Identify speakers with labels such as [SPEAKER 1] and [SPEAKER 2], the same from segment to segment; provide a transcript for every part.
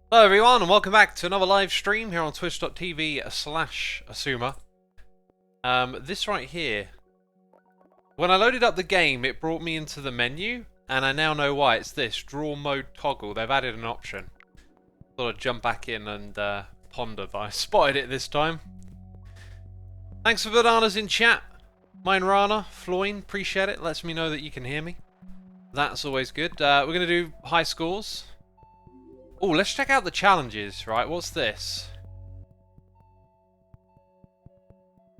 [SPEAKER 1] Hello everyone and welcome back to another live stream here on twitch.tv/Xisuma. This right here, when I loaded up the game it brought me into the menu and I now know why. It's this draw mode toggle. They've added an option. Thought I'd jump back in and ponder that I spotted it this time. Thanks for bananas in chat. Mine Rana, Floyne, appreciate it. Lets me know that you can hear me. That's always good. We're going to do high scores. Oh, let's check out the challenges, right? What's this?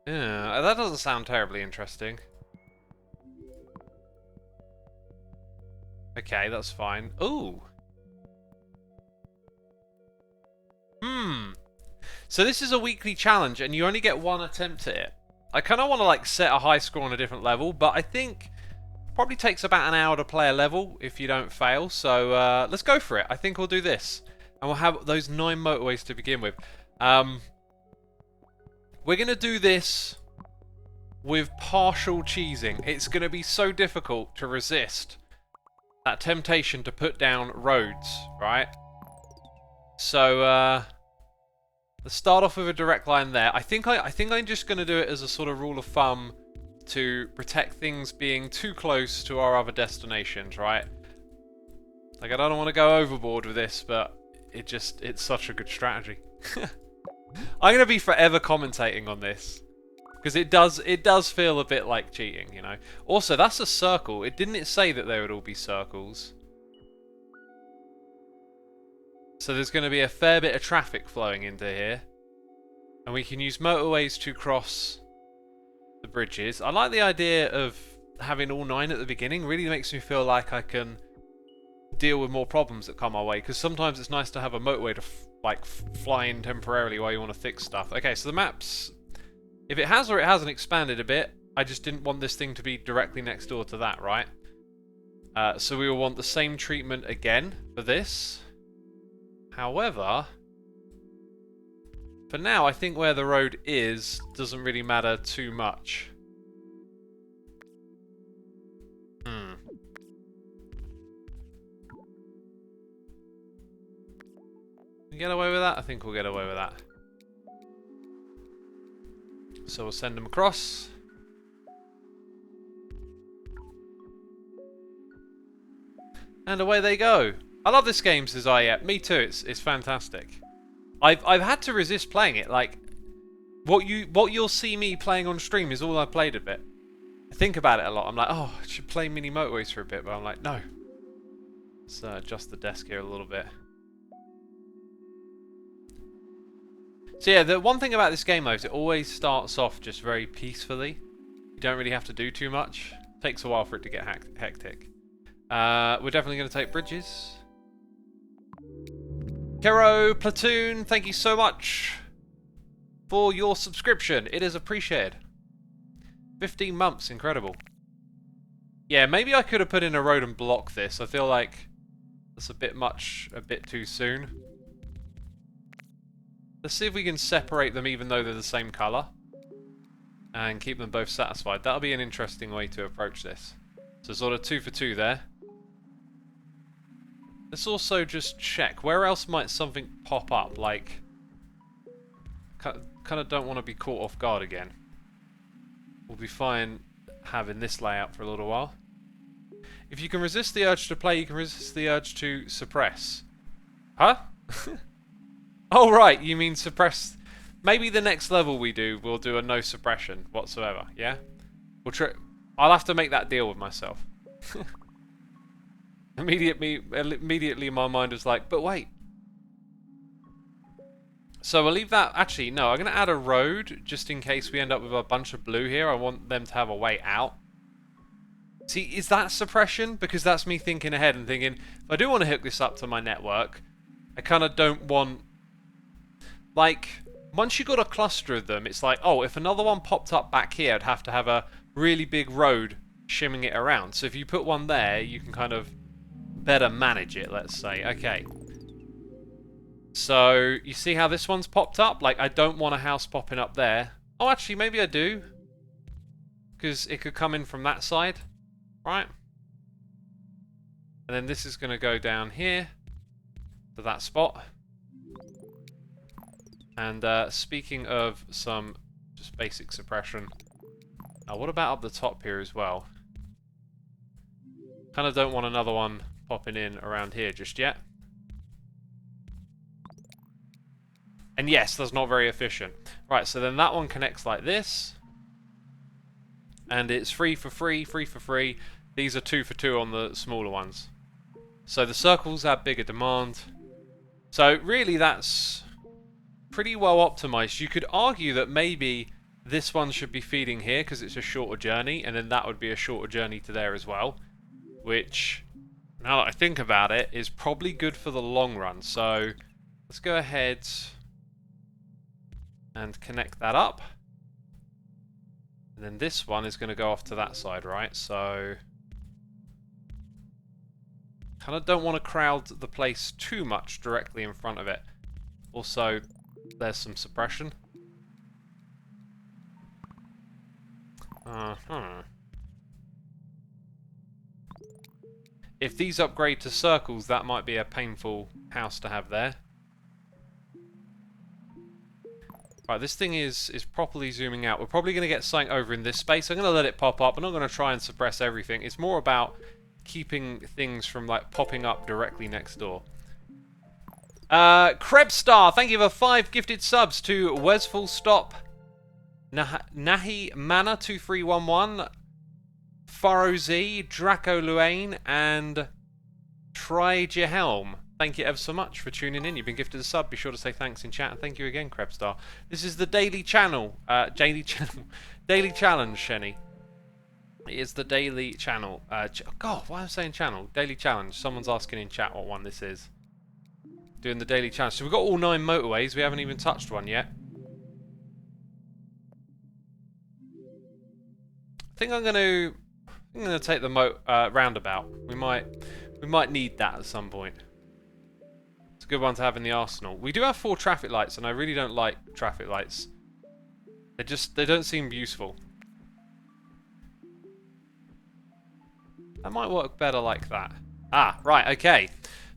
[SPEAKER 1] Yeah, that doesn't sound terribly interesting. Okay, that's fine. Ooh. So this is a weekly challenge and you only get one attempt at it. I kind of want to like set a high score on a different level, but I think probably takes about an hour to play a level if you don't fail. So let's go for it. I think we'll do this. And we'll have those 9 motorways to begin with. We're going to do this with partial cheesing. It's going to be so difficult to resist that temptation to put down roads, right? So let's start off with a direct line there. I think I'm just going to do it as a sort of rule of thumb to protect things being too close to our other destinations, right? Like, I don't want to go overboard with this, but it's such a good strategy. I'm going to be forever commentating on this because it does feel a bit like cheating, you know. Also, that's a circle. Didn't say that they would all be circles. So there's going to be a fair bit of traffic flowing into here. And we can use motorways to cross the bridges. I like the idea of having all 9 at the beginning. Really makes me feel like I can deal with more problems that come our way. Because sometimes it's nice to have a motorway to fly in temporarily while you want to fix stuff. Okay, so the maps, if it has or it hasn't expanded a bit, I just didn't want this thing to be directly next door to that, right? So we will want the same treatment again for this. However, for now, I think where the road is doesn't really matter too much. We get away with that? I think we'll get away with that. So we'll send them across. And away they go. I love this game, says I. Yeah, me too. It's fantastic. I've had to resist playing it. Like, what you'll see me playing on stream is all I played a bit. I think about it a lot. I'm like, oh, I should play mini motorways for a bit, but I'm like, no. Let's adjust the desk here a little bit. So yeah, the one thing about this game though is it always starts off just very peacefully. You don't really have to do too much. It takes a while for it to get hectic. We're definitely going to take bridges. Kero Platoon, thank you so much for your subscription. It is appreciated. 15 months, incredible. Yeah, maybe I could have put in a road and blocked this. I feel like that's a bit much, a bit too soon. Let's see if we can separate them even though they're the same colour. And keep them both satisfied. That'll be an interesting way to approach this. So sort of 2 for 2 there. Let's also just check. Where else might something pop up? Like, kind of don't want to be caught off guard again. We'll be fine having this layout for a little while. If you can resist the urge to play, you can resist the urge to suppress. Huh? Oh, right. You mean suppress. Maybe the next level we'll do a no suppression whatsoever. Yeah? I'll have to make that deal with myself. Immediately my mind was like, but wait. So we'll leave that. Actually, no, I'm going to add a road just in case we end up with a bunch of blue here. I want them to have a way out. See, is that suppression? Because that's me thinking ahead and thinking, if I do want to hook this up to my network, I kind of don't want... Like, once you've got a cluster of them, it's like, oh, if another one popped up back here, I'd have to have a really big road shimming it around. So if you put one there, you can kind of better manage it, let's say. Okay. So, you see how this one's popped up? Like, I don't want a house popping up there. Oh, actually, maybe I do. Because it could come in from that side. Right? And then this is going to go down here to that spot. And speaking of some just basic suppression, what about up the top here as well? Kind of don't want another one popping in around here just yet. And yes, that's not very efficient. Right, so then that one connects like this. And it's free for free, free for free. These are 2 for 2 on the smaller ones. So the circles have bigger demand. So really that's pretty well optimized. You could argue that maybe this one should be feeding here because it's a shorter journey, and then that would be a shorter journey to there as well. Which, now that I think about it, is probably good for the long run. So let's go ahead and connect that up. And then this one is going to go off to that side, right? So kind of don't want to crowd the place too much directly in front of it. Also, there's some suppression. If these upgrade to circles, that might be a painful house to have there. Right, this thing is properly zooming out. We're probably going to get something over in this space. I'm going to let it pop up. I'm not going to try and suppress everything. It's more about keeping things from like popping up directly next door. Krebstar, thank you for 5 gifted subs to Wes Full Stop, Nahi Mana 2311, Faro Z, Draco Luane, and Try Helm. Thank you ever so much for tuning in. You've been gifted a sub. Be sure to say thanks in chat, and thank you again, Krebstar. This is the daily channel, daily challenge, Shenny. It is the daily channel. God, why am I saying channel? Daily challenge. Someone's asking in chat what one this is. Doing the daily challenge. So we've got all 9 motorways. We haven't even touched one yet. I think I'm gonna take the roundabout. We might need that at some point. It's a good one to have in the arsenal. We do have 4 traffic lights, and I really don't like traffic lights. They don't seem useful. That might work better like that. Ah, right, okay.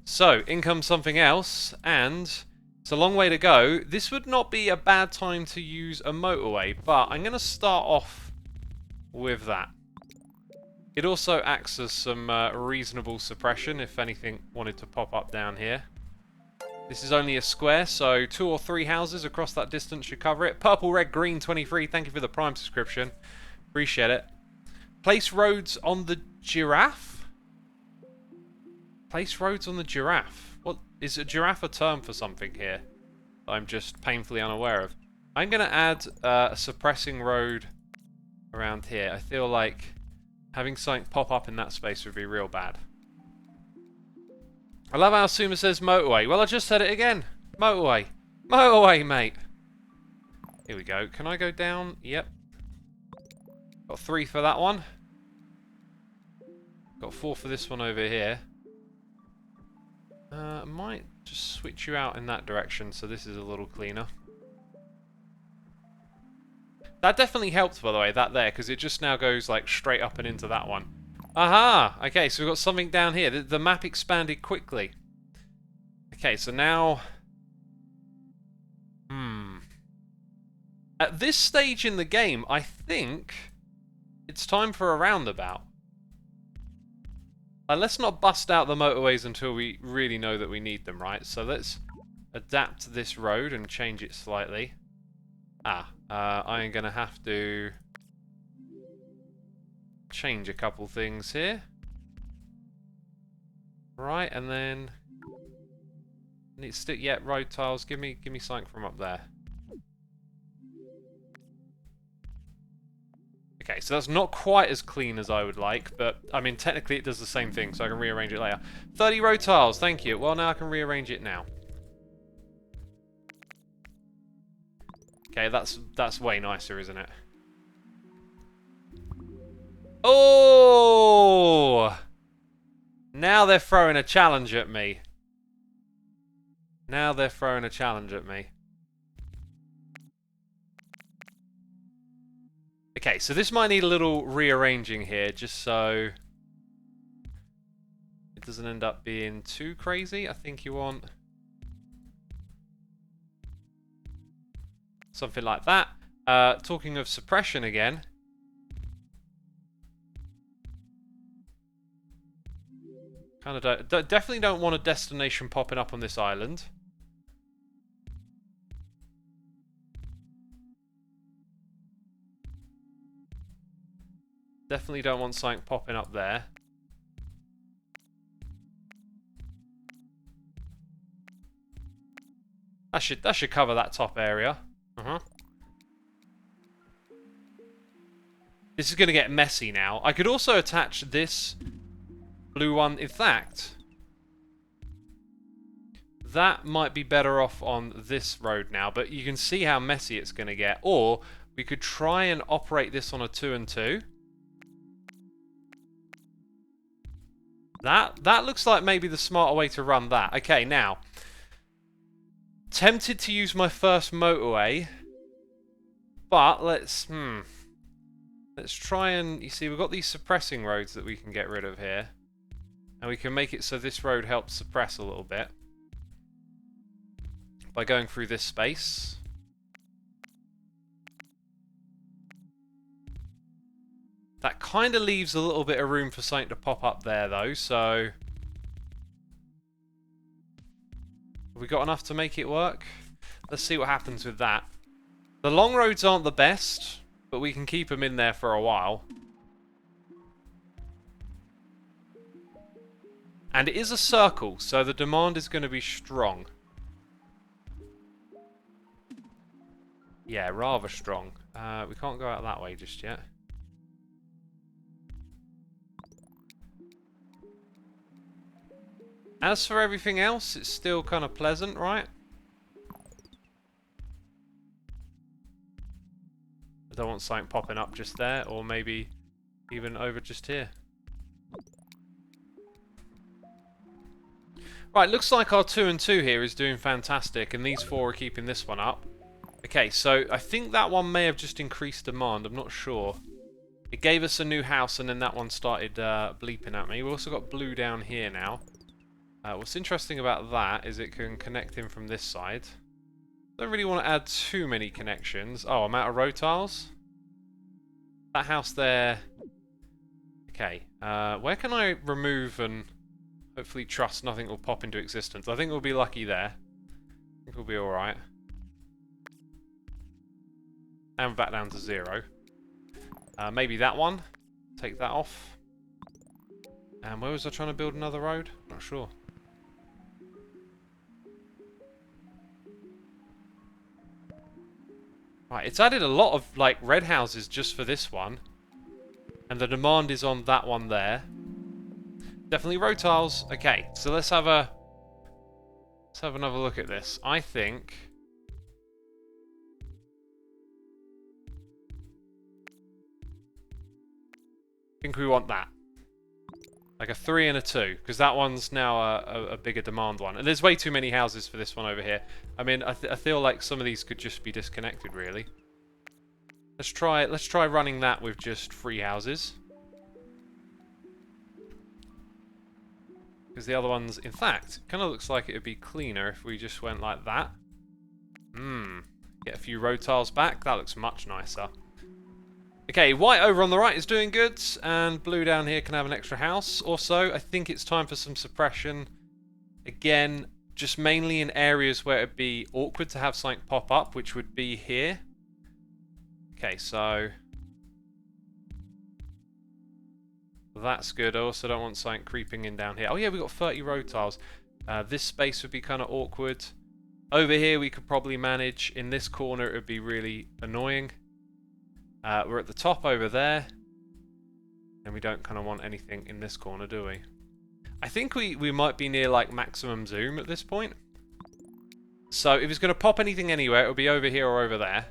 [SPEAKER 1] So, in comes something else, and it's a long way to go. This would not be a bad time to use a motorway, but I'm going to start off with that. It also acts as some reasonable suppression if anything wanted to pop up down here. This is only a square, so 2 or 3 houses across that distance should cover it. Purple, red, green, 23. Thank you for the Prime subscription. Appreciate it. Place roads on the giraffe? Place roads on the giraffe? What is a giraffe a term for something here that I'm just painfully unaware of? I'm going to add a suppressing road around here. I feel like having something pop up in that space would be real bad. I love how Xisuma says motorway. Well, I just said it again. Motorway. Motorway, mate. Here we go. Can I go down? Yep. Got 3 for that one. Got 4 for this one over here. I might just switch you out in that direction so this is a little cleaner. That definitely helped, by the way, that there, because it just now goes like straight up and into that one. Aha! Okay, so we've got something down here. The map expanded quickly. Okay, so now... At this stage in the game, I think it's time for a roundabout. Let's not bust out the motorways until we really know that we need them, right? So let's adapt this road and change it slightly. I am going to have to change a couple things here. Right, and then need to stick road tiles. Give me something from up there. Okay, so that's not quite as clean as I would like, but I mean technically it does the same thing, so I can rearrange it later. 30 road tiles, thank you. Well, now I can rearrange it now. Okay, that's way nicer, isn't it? Oh! Now they're throwing a challenge at me. Now they're throwing a challenge at me. Okay, so this might need a little rearranging here, just so it doesn't end up being too crazy. I think you want... Something like that. Talking of suppression again. Kind of definitely don't want a destination popping up on this island. Definitely don't want something popping up there. That should cover that top area. This is going to get messy now. I could also attach this blue one. In fact, that might be better off on this road now, but you can see how messy it's going to get. Or we could try and operate this on a 2 and 2. That looks like maybe the smarter way to run that. Okay, now, tempted to use my first motorway, but let's try and, you see, we've got these suppressing roads that we can get rid of here, and we can make it so this road helps suppress a little bit by going through this space. That kind of leaves a little bit of room for something to pop up there, though, so... Have we got enough to make it work? Let's see what happens with that. The long roads aren't the best, but we can keep them in there for a while. And it is a circle, so the demand is going to be strong. Yeah, rather strong. We can't go out that way just yet. As for everything else, it's still kind of pleasant, right? I don't want something popping up just there, or maybe even over just here. Right, looks like our 2 and 2 here is doing fantastic, and these 4 are keeping this one up. Okay, so I think that one may have just increased demand, I'm not sure. It gave us a new house, and then that one started bleeping at me. We've also got blue down here now. What's interesting about that is it can connect in from this side. Don't really want to add too many connections. Oh, I'm out of road tiles. That house there. Okay, where can I remove and hopefully trust nothing will pop into existence? I think we'll be lucky there. I think we'll be alright. And back down to 0. Maybe that one. Take that off. And where was I trying to build another road? Not sure. Right, it's added a lot of, like, red houses just for this one. And the demand is on that one there. Definitely road tiles. Okay, so let's have another look at this. I think we want that. Like a 3 and a 2, because that one's now a bigger demand one. And there's way too many houses for this one over here. I mean, I feel like some of these could just be disconnected, really. Let's try running that with just 3 houses. Because the other ones, in fact, kind of looks like it would be cleaner if we just went like that. Get a few road tiles back. That looks much nicer. Okay, white over on the right is doing good, and blue down here can have an extra house. Also, I think it's time for some suppression. Again, just mainly in areas where it'd be awkward to have something pop up, which would be here. Okay, so that's good. I also don't want something creeping in down here. Oh yeah, we've got 30 road tiles. This space would be kind of awkward. Over here we could probably manage. In this corner it would be really annoying. We're at the top over there, and we don't kind of want anything in this corner, do we? I think we might be near like maximum zoom at this point. So if it's going to pop anything anywhere, it'll be over here or over there.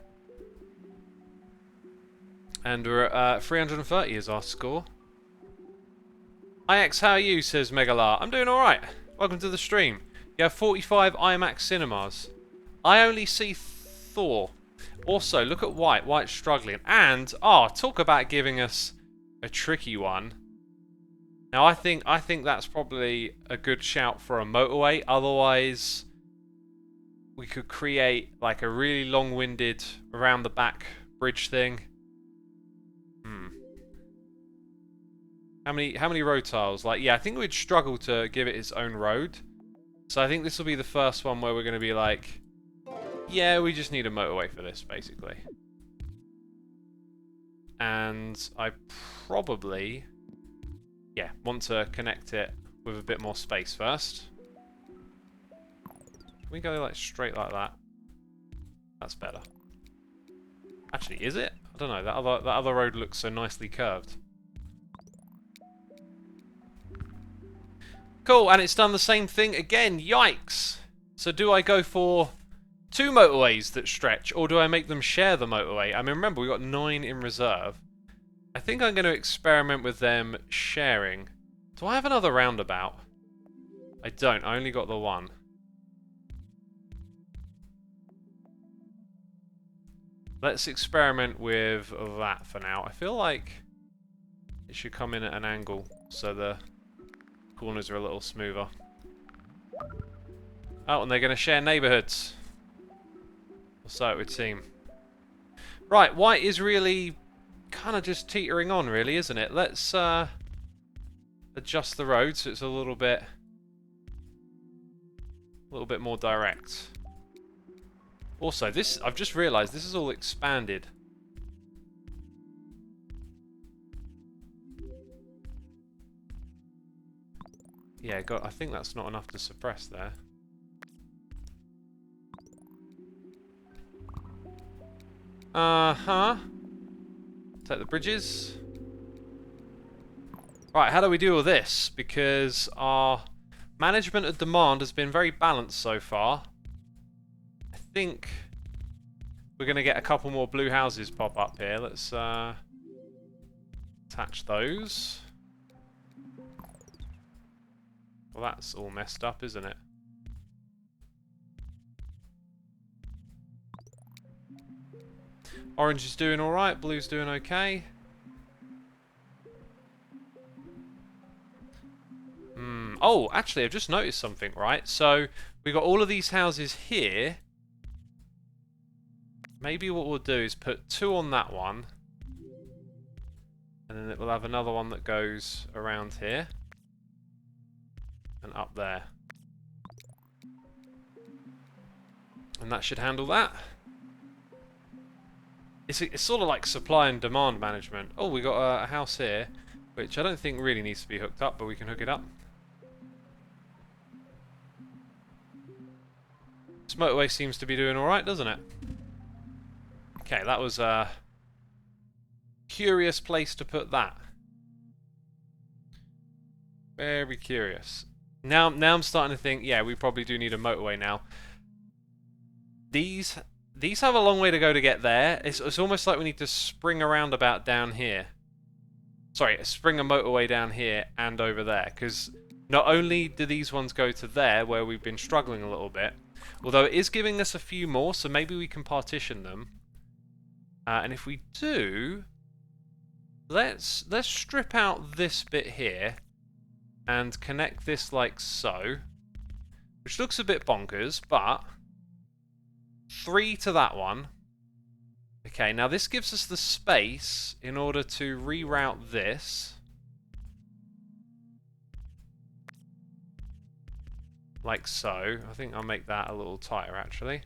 [SPEAKER 1] And we're at 330 is our score. IX, how are you? Says Megalar. I'm doing alright. Welcome to the stream. You have 45 IMAX cinemas. I only see Thor. Also, look at White. White's struggling. And, talk about giving us a tricky one. Now, I think that's probably a good shout for a motorway. Otherwise, we could create like a really long-winded around the back bridge thing. How many road tiles? Like, yeah, I think we'd struggle to give it its own road. So I think this will be the first one where we're going to be like, yeah, we just need a motorway for this, basically. And I probably, yeah, want to connect it with a bit more space first. Can we go like straight like that? That's better. Actually, is it? I don't know. That other road looks so nicely curved. Cool, and it's done the same thing again. Yikes! So do I go for 2 motorways that stretch, or do I make them share the motorway? I mean, remember, we've got 9 in reserve. I think I'm going to experiment with them sharing. Do I have another roundabout? I don't. I only got the one. Let's experiment with that for now. I feel like it should come in at an angle so the corners are a little smoother. Oh, and they're going to share neighbourhoods. Or so it would seem. Right, white is really kind of just teetering on, really, isn't it? Let's adjust the road so it's a little bit more direct. Also, this, I've just realised this is all expanded. Yeah, I think that's not enough to suppress there. Uh-huh. Take the bridges. Right, how do we deal with this? Because our management of demand has been very balanced so far. I think we're going to get a couple more blue houses pop up here. Let's attach those. Well, that's all messed up, isn't it? Orange is doing alright, blue's doing okay. Oh, actually, I've just noticed something, right? So, we've got all of these houses here. Maybe what we'll do is put 2 on that one. And then we'll have another one that goes around here. And up there. And that should handle that. It's sort of like supply and demand management. Oh, we got a house here, which I don't think really needs to be hooked up, but we can hook it up. This motorway seems to be doing alright, doesn't it? Okay, that was a curious place to put that. Very curious. Now I'm starting to think, yeah, we probably do need a motorway now. These have a long way to go to get there. It's almost like we need to spring a roundabout down here. Sorry, spring a motorway down here and over there. Because not only do these ones go to there, where we've been struggling a little bit, although it is giving us a few more, so maybe we can partition them. And if we do, let's strip out this bit here and connect this like so, which looks a bit bonkers, but 3 to that one. Okay, now this gives us the space in order to reroute this. Like so. I think I'll make that a little tighter, actually.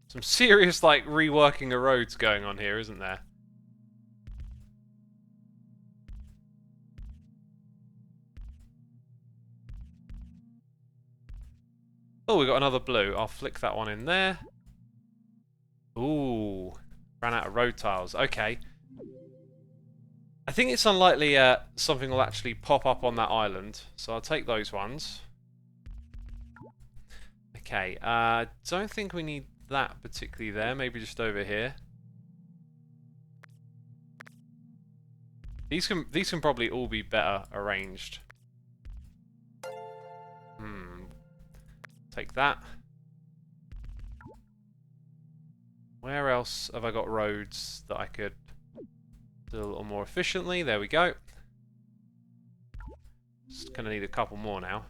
[SPEAKER 1] Some serious, like, reworking of roads going on here, isn't there? Oh, we got another blue. I'll flick that one in there. Ooh. Ran out of road tiles. Okay. I think it's unlikely something will actually pop up on that island. So I'll take those ones. Okay. Don't think we need that particularly there. Maybe just over here. These can probably all be better arranged. Take that. Where else have I got roads that I could do a little more efficiently? There we go. Just gonna need a couple more now.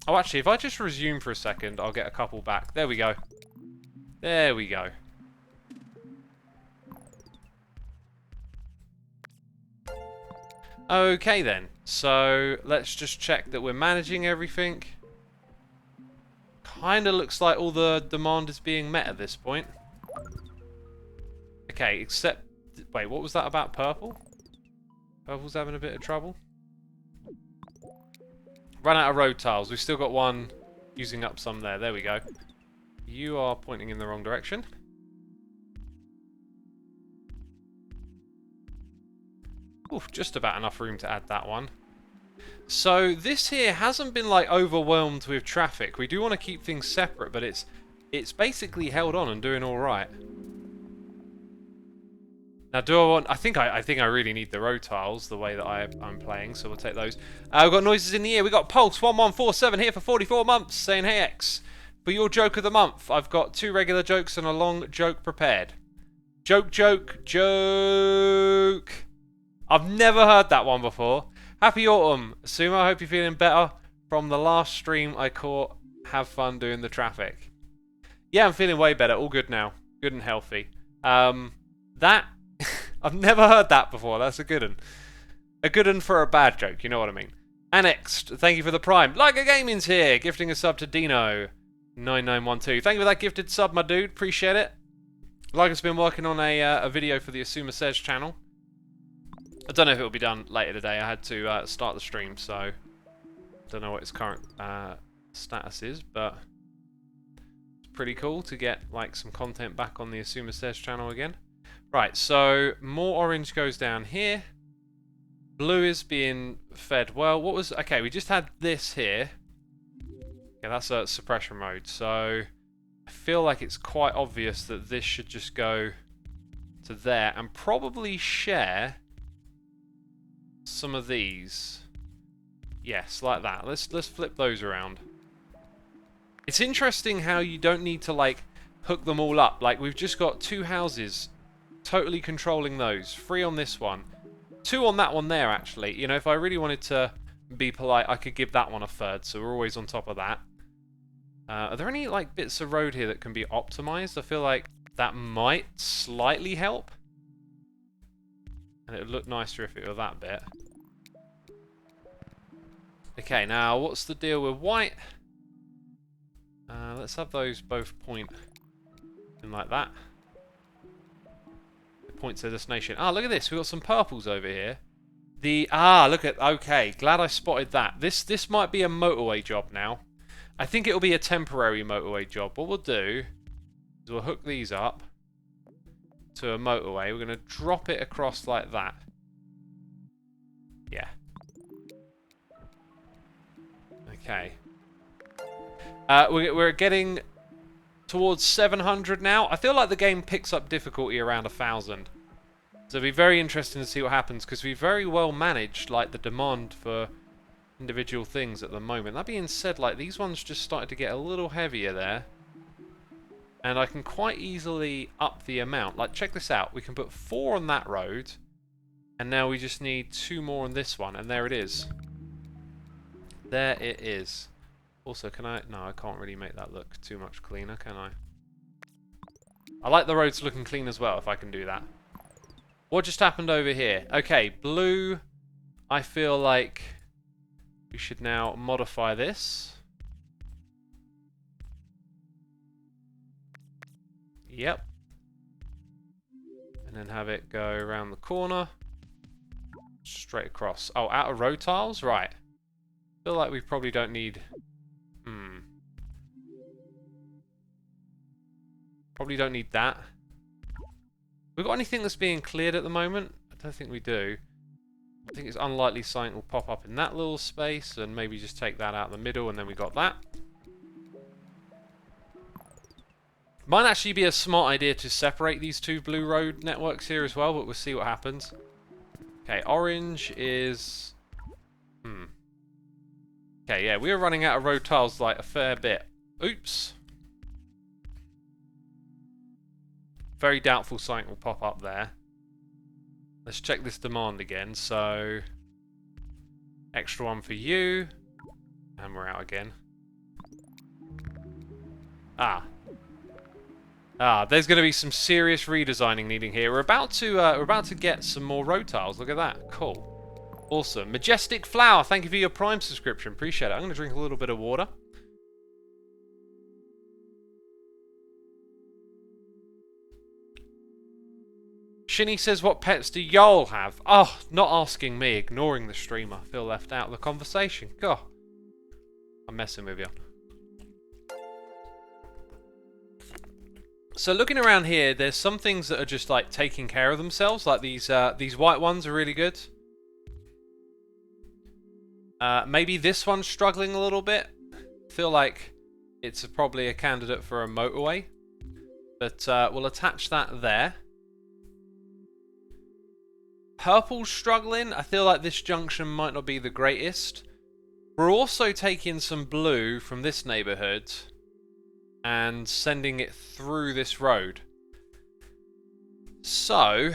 [SPEAKER 1] Oh, actually, if I just resume for a second, I'll get a couple back. There we go. There we go. Okay then, so let's just check that we're managing everything. Kinda looks like all the demand is being met at this point. Okay, except... Wait, what was that about purple? Purple's having a bit of trouble. Run out of road tiles. We've still got one using up some there. There we go. You are pointing in the wrong direction. Oof, just about enough room to add that one. So this here hasn't been like overwhelmed with traffic. We do want to keep things separate, but it's basically held on and doing all right. Now, do I want... I think I really need the road tiles the way that I'm playing, so we'll take those. We've got noises in the ear. We've got Pulse1147 here for 44 months saying, "Hey X, for your joke of the month, I've got 2 regular jokes and a long joke prepared." Joke, joke, joke. I've never heard that one before. Happy autumn, Xisuma. I hope you're feeling better from the last stream I caught. Have fun doing the traffic. Yeah, I'm feeling way better. All good now. Good and healthy. That... I've never heard that before. That's a good one. A good one for a bad joke, you know what I mean. Annexed, thank you for the prime. Liger Gaming's here, gifting a sub to Dino9912. Thank you for that gifted sub, my dude. Appreciate it. Liger's been working on a video for the Xisuma Says channel. I don't know if it will be done later today. I had to start the stream, so don't know what its current status is, but it's pretty cool to get like some content back on the Xisuma Says channel again. Right, so more orange goes down here. Blue is being fed well. What was... Okay, we just had this here. Yeah, that's a suppression mode. So I feel like it's quite obvious that this should just go to there and probably share some of these. Yes, like that. Let's flip those around. It's interesting how you don't need to like hook them all up. Like we've just got 2 houses totally controlling those. 3 on this one. 2 on that one there, actually. You know, if I really wanted to be polite, I could give that one a third, so we're always on top of that. Are there any, like, bits of road here that can be optimized? I feel like that might slightly help. And it would look nicer if it were that bit. Okay, now, what's the deal with white? Let's have those both point in like that. Point to the destination. Ah, look at this. We've got some purples over here. Look at... Okay, glad I spotted that. This might be a motorway job now. I think it'll be a temporary motorway job. What we'll do is we'll hook these up to a motorway. We're going to drop it across like that. Yeah. Okay. We're getting towards 700 now. I feel like the game picks up difficulty around 1,000. So it'll be very interesting to see what happens, because we very well managed like the demand for individual things at the moment. That being said, like these ones just started to get a little heavier there. And I can quite easily up the amount. Like check this out. We can put 4 on that road. And now we just need 2 more on this one. And there it is. There it is. Also, can I... No, I can't really make that look too much cleaner, can I? I like the roads looking clean as well, if I can do that. What just happened over here? Okay, blue. I feel like we should now modify this. Yep. And then have it go around the corner. Straight across. Oh, out of road tiles? Right. Feel like we probably don't need... Probably don't need that. We got anything that's being cleared at the moment? I don't think we do. I think it's unlikely something will pop up in that little space, and maybe just take that out of the middle, and then we got that. Might actually be a smart idea to separate these 2 blue road networks here as well, but we'll see what happens. Okay, orange is... Okay, yeah, we are running out of road tiles like a fair bit. Oops. Very doubtful something will pop up there. Let's check this demand again. So, extra one for you. And we're out again. There's going to be some serious redesigning needing here. We're about to get some more road tiles. Look at that. Cool. Awesome. Majestic Flower, thank you for your Prime subscription. Appreciate it. I'm going to drink a little bit of water. Shinny says, what pets do y'all have? Oh, not asking me, ignoring the streamer. I feel left out of the conversation. God. I'm messing with you. So looking around here, there's some things that are just like taking care of themselves. Like these white ones are really good. Maybe this one's struggling a little bit. I feel like it's probably a candidate for a motorway. But we'll attach that there. Purple's struggling. I feel like this junction might not be the greatest. We're also taking some blue from this neighborhood and sending it through this road. So,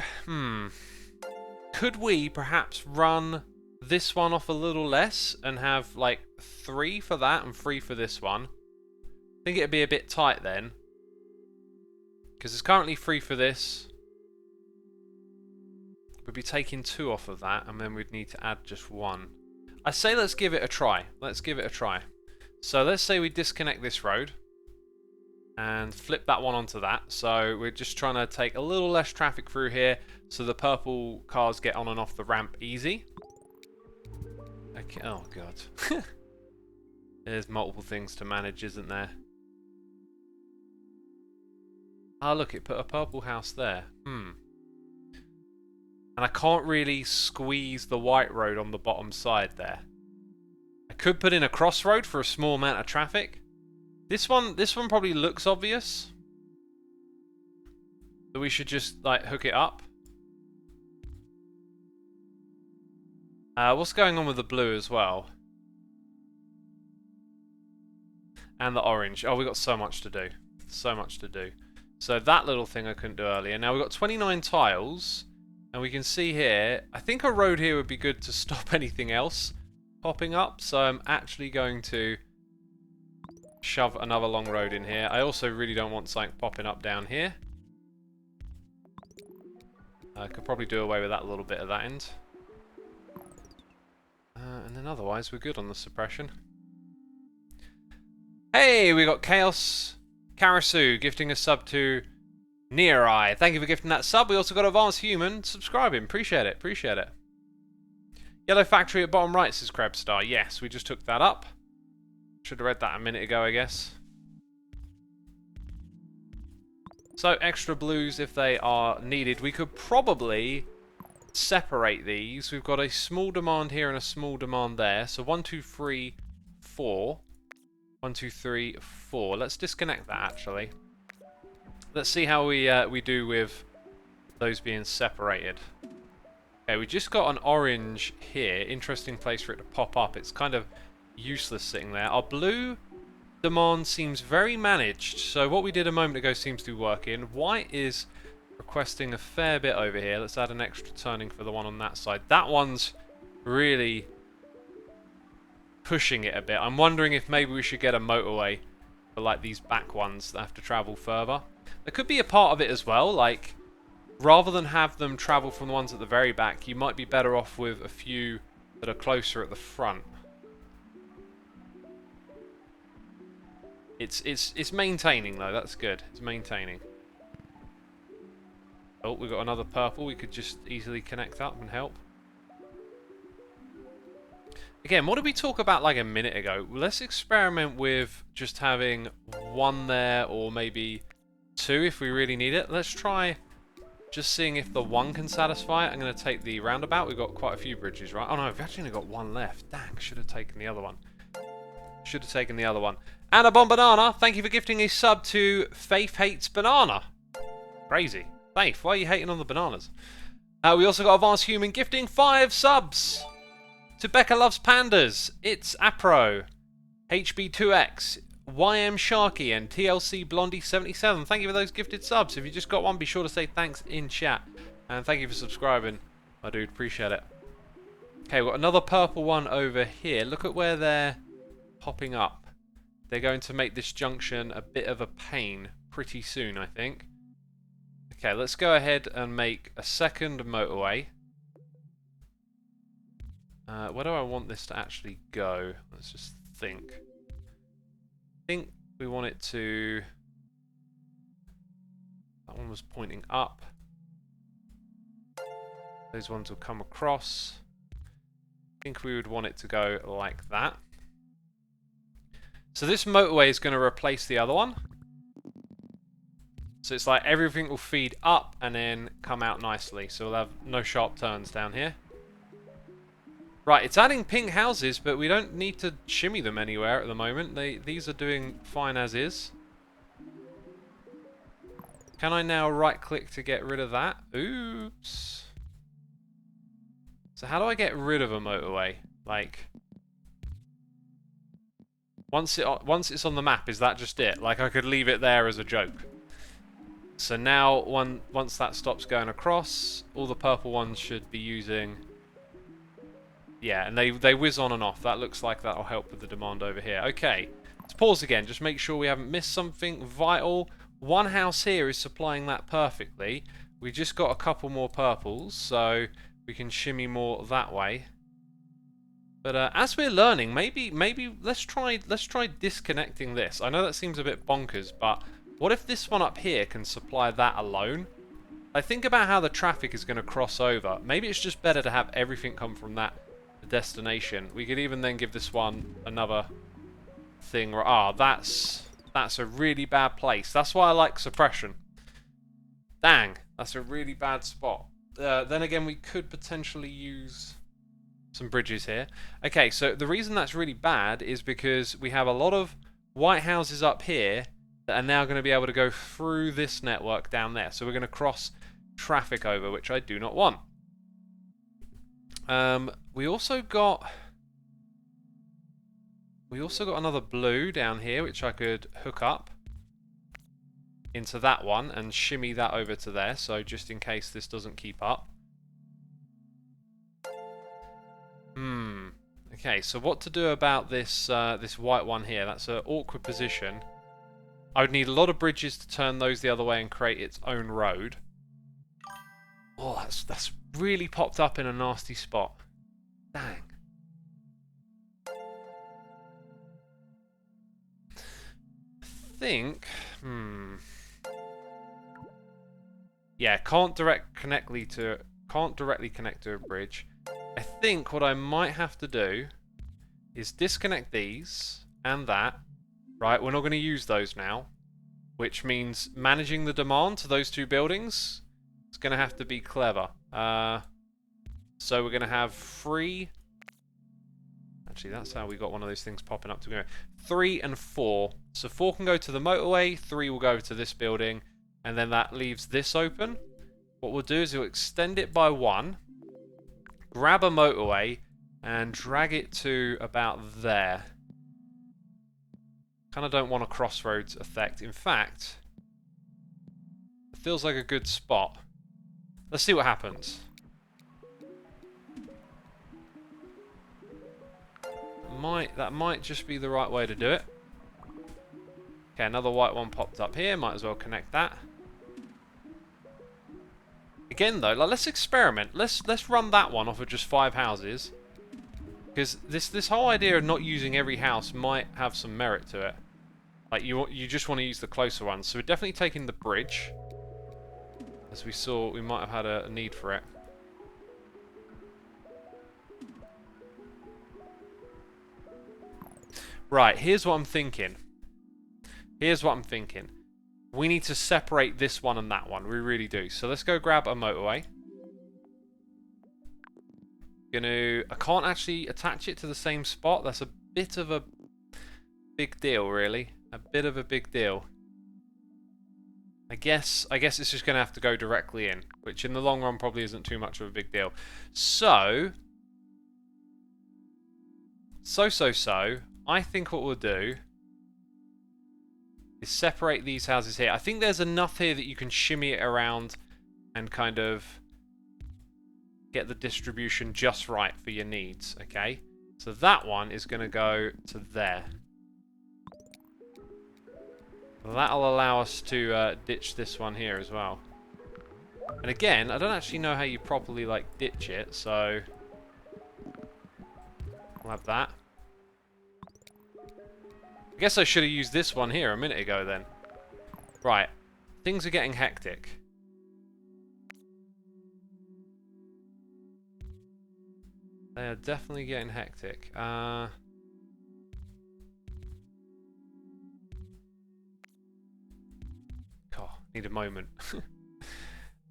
[SPEAKER 1] could we perhaps run this one off a little less and have like 3 for that and 3 for this one? I think it'd be a bit tight then, because it's currently 3 for this. We'd be taking 2 off of that, and then we'd need to add just 1. I say let's give it a try. Let's give it a try. So let's say we disconnect this road and flip that one onto that. So we're just trying to take a little less traffic through here so the purple cars get on and off the ramp easy. Okay. Oh god. There's multiple things to manage, isn't there? Ah, look, it put a purple house there. And I can't really squeeze the white road on the bottom side there. I could put in a crossroad for a small amount of traffic. This one probably looks obvious. So we should just like hook it up. What's going on with the blue as well? And the orange. Oh, we've got so much to do. So much to do. So that little thing I couldn't do earlier. Now we've got 29 tiles. And we can see here, I think a road here would be good to stop anything else popping up. So I'm actually going to shove another long road in here. I also really don't want something popping up down here. I could probably do away with that little bit at that end. And then otherwise we're good on the suppression. Hey, we got Chaos Karasu gifting a sub to Near Eye. Thank you for gifting that sub. We also got Advanced Human subscribing. Appreciate it. Appreciate it. Yellow Factory at bottom right says Krebstar. Yes, we just took that up. Should have read that a minute ago, I guess. So extra blues if they are needed. We could probably separate these. We've got a small demand here and a small demand there. So 1, 2, 3, 4. 1, 2, 3, 4. Let's disconnect that actually. Let's see how we do with those being separated. Okay, we just got an orange here. Interesting place for it to pop up. It's kind of useless sitting there. Our blue demand seems very managed. So what we did a moment ago seems to be working. White is requesting a fair bit over here. Let's add an extra turning for the one on that side. That one's really pushing it a bit. I'm wondering if maybe we should get a motorway for like these back ones that have to travel further. There could be a part of it as well, like rather than have them travel from the ones at the very back, you might be better off with a few that are closer at the front. It's maintaining though, that's good. It's maintaining. Oh, we've got another purple we could just easily connect up and help. Again, what did we talk about like a minute ago? Let's experiment with just having 1 there or maybe 2 if we really need it. Let's try just seeing if the 1 can satisfy it. I'm going to take the roundabout. We've got quite a few bridges, right? Oh no, we've actually only got 1 left. Dang, should have taken the other one. Should have taken the other one. Anna Bon Banana, thank you for gifting a sub to Faith Hates Banana. Crazy. Faith, why are you hating on the bananas? We also got Advanced Human gifting 5 subs to Becca Loves Pandas. It's Apro, HB2X, YM Sharky, and TLC Blondie 77. Thank you for those gifted subs. If you just got one, be sure to say thanks in chat. And thank you for subscribing my dude. Appreciate it. Okay, we've got another purple one over here. Look at where they're popping up. They're going to make this junction a bit of a pain pretty soon, I think. Okay, let's go ahead and make a second motorway. Where do I want this to actually go? Let's just think. I think we want it to... That one was pointing up. Those ones will come across. I think we would want it to go like that. So this motorway is going to replace the other one. So it's like everything will feed up and then come out nicely. So we'll have no sharp turns down here. Right, it's adding pink houses, but we don't need to shimmy them anywhere at the moment. These are doing fine as is. Can I now right-click to get rid of that? Oops. So how do I get rid of a motorway? Like, once it's on the map, is that just it? Like, I could leave it there as a joke. So now, once that stops going across, all the purple ones should be using... Yeah, and they whiz on and off. That looks like that'll help with the demand over here. Okay, let's pause again. Just make sure we haven't missed something vital. One house here is supplying that perfectly. We just got a couple more purples, so we can shimmy more that way. But as we're learning, maybe let's try disconnecting this. I know that seems a bit bonkers, but what if this one up here can supply that alone? I think about how the traffic is going to cross over. Maybe it's just better to have everything come from that destination. We could even then give this one another thing. Ah, that's a really bad place. That's why I like suppression. Dang, that's a really bad spot. Then again, we could potentially use some bridges here. Okay, so the reason that's really bad is because we have a lot of white houses up here that are now going to be able to go through this network down there. So we're going to cross traffic over, which I do not want. We also got another blue down here, which I could hook up into that one and shimmy that over to there. So just in case this doesn't keep up. Okay, so what to do about this this white one here? That's an awkward position. I would need a lot of bridges to turn those the other way and create its own road. Oh, that's really popped up in a nasty spot. Dang. I think, yeah, can't directly connect to a bridge. I think what I might have to do is disconnect these and that. Right, we're not going to use those now, which means managing the demand to those two buildings is going to have to be clever. So we're going to have 3. Actually, that's how we got one of those things popping up to go. 3 and 4. So 4 can go to the motorway, 3 will go to this building, and then that leaves this open. What we'll do is we'll extend it by 1, grab a motorway, and drag it to about there. Kind of don't want a crossroads effect. In fact, it feels like a good spot. Let's see what happens. That might just be the right way to do it. Okay, another white one popped up here. Might as well connect that. Again, though, like, let's experiment. Let's run that one off of just 5 houses, because this whole idea of not using every house might have some merit to it. Like, you just want to use the closer ones. So we're definitely taking the bridge. As we saw, we might have had a need for it. Right, here's what I'm thinking. We need to separate this one and that one. We really do. So let's go grab a motorway. I can't actually attach it to the same spot. That's a bit of a big deal, really. A bit of a big deal. I guess it's just going to have to go directly in, which in the long run probably isn't too much of a big deal. So, I think what we'll do is separate these houses here. I think there's enough here that you can shimmy it around and kind of get the distribution just right for your needs, okay? So that one is going to go to there. That'll allow us to ditch this one here as well. And again, I don't actually know how you properly, like, ditch it, so... we'll have that. I guess I should have used this one here a minute ago then. Right. Things are getting hectic. They are definitely getting hectic. God, need a moment.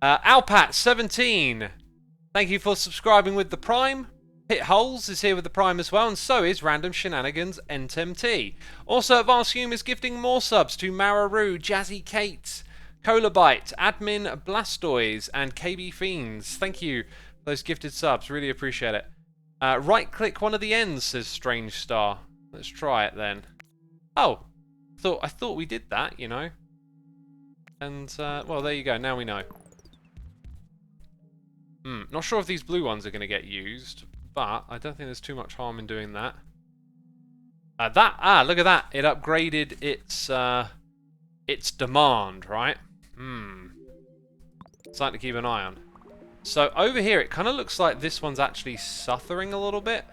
[SPEAKER 1] Alpat17, thank you for subscribing with the Prime. Hit Holes is here with the Prime as well, and so is Random Shenanigans NTMT. Also, Advanced Hume is gifting more subs to Mararu, Jazzy Kate, Colabite, Admin Blastoise, and KB Fiends. Thank you for those gifted subs, really appreciate it. Right click one of the ends, says Strange Star. Let's try it then. Oh, I thought we did that, you know. And, well, there you go, now we know. Not sure if these blue ones are going to get used, but I don't think there's too much harm in doing that. Look at that. It upgraded its demand, right? Something to keep an eye on. So over here, it kind of looks like this one's actually suffering a little bit.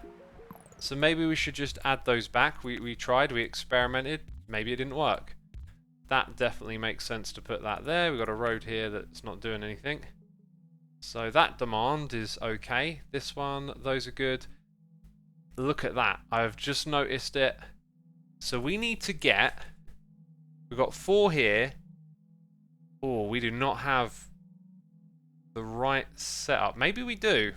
[SPEAKER 1] So maybe we should just add those back. We tried, we experimented. Maybe it didn't work. That definitely makes sense to put that there. We've got a road here that's not doing anything. So that demand is okay. This one, those are good. Look at that. I've just noticed it. So we need to get... we've got 4 here. Oh, we do not have the right setup. Maybe we do.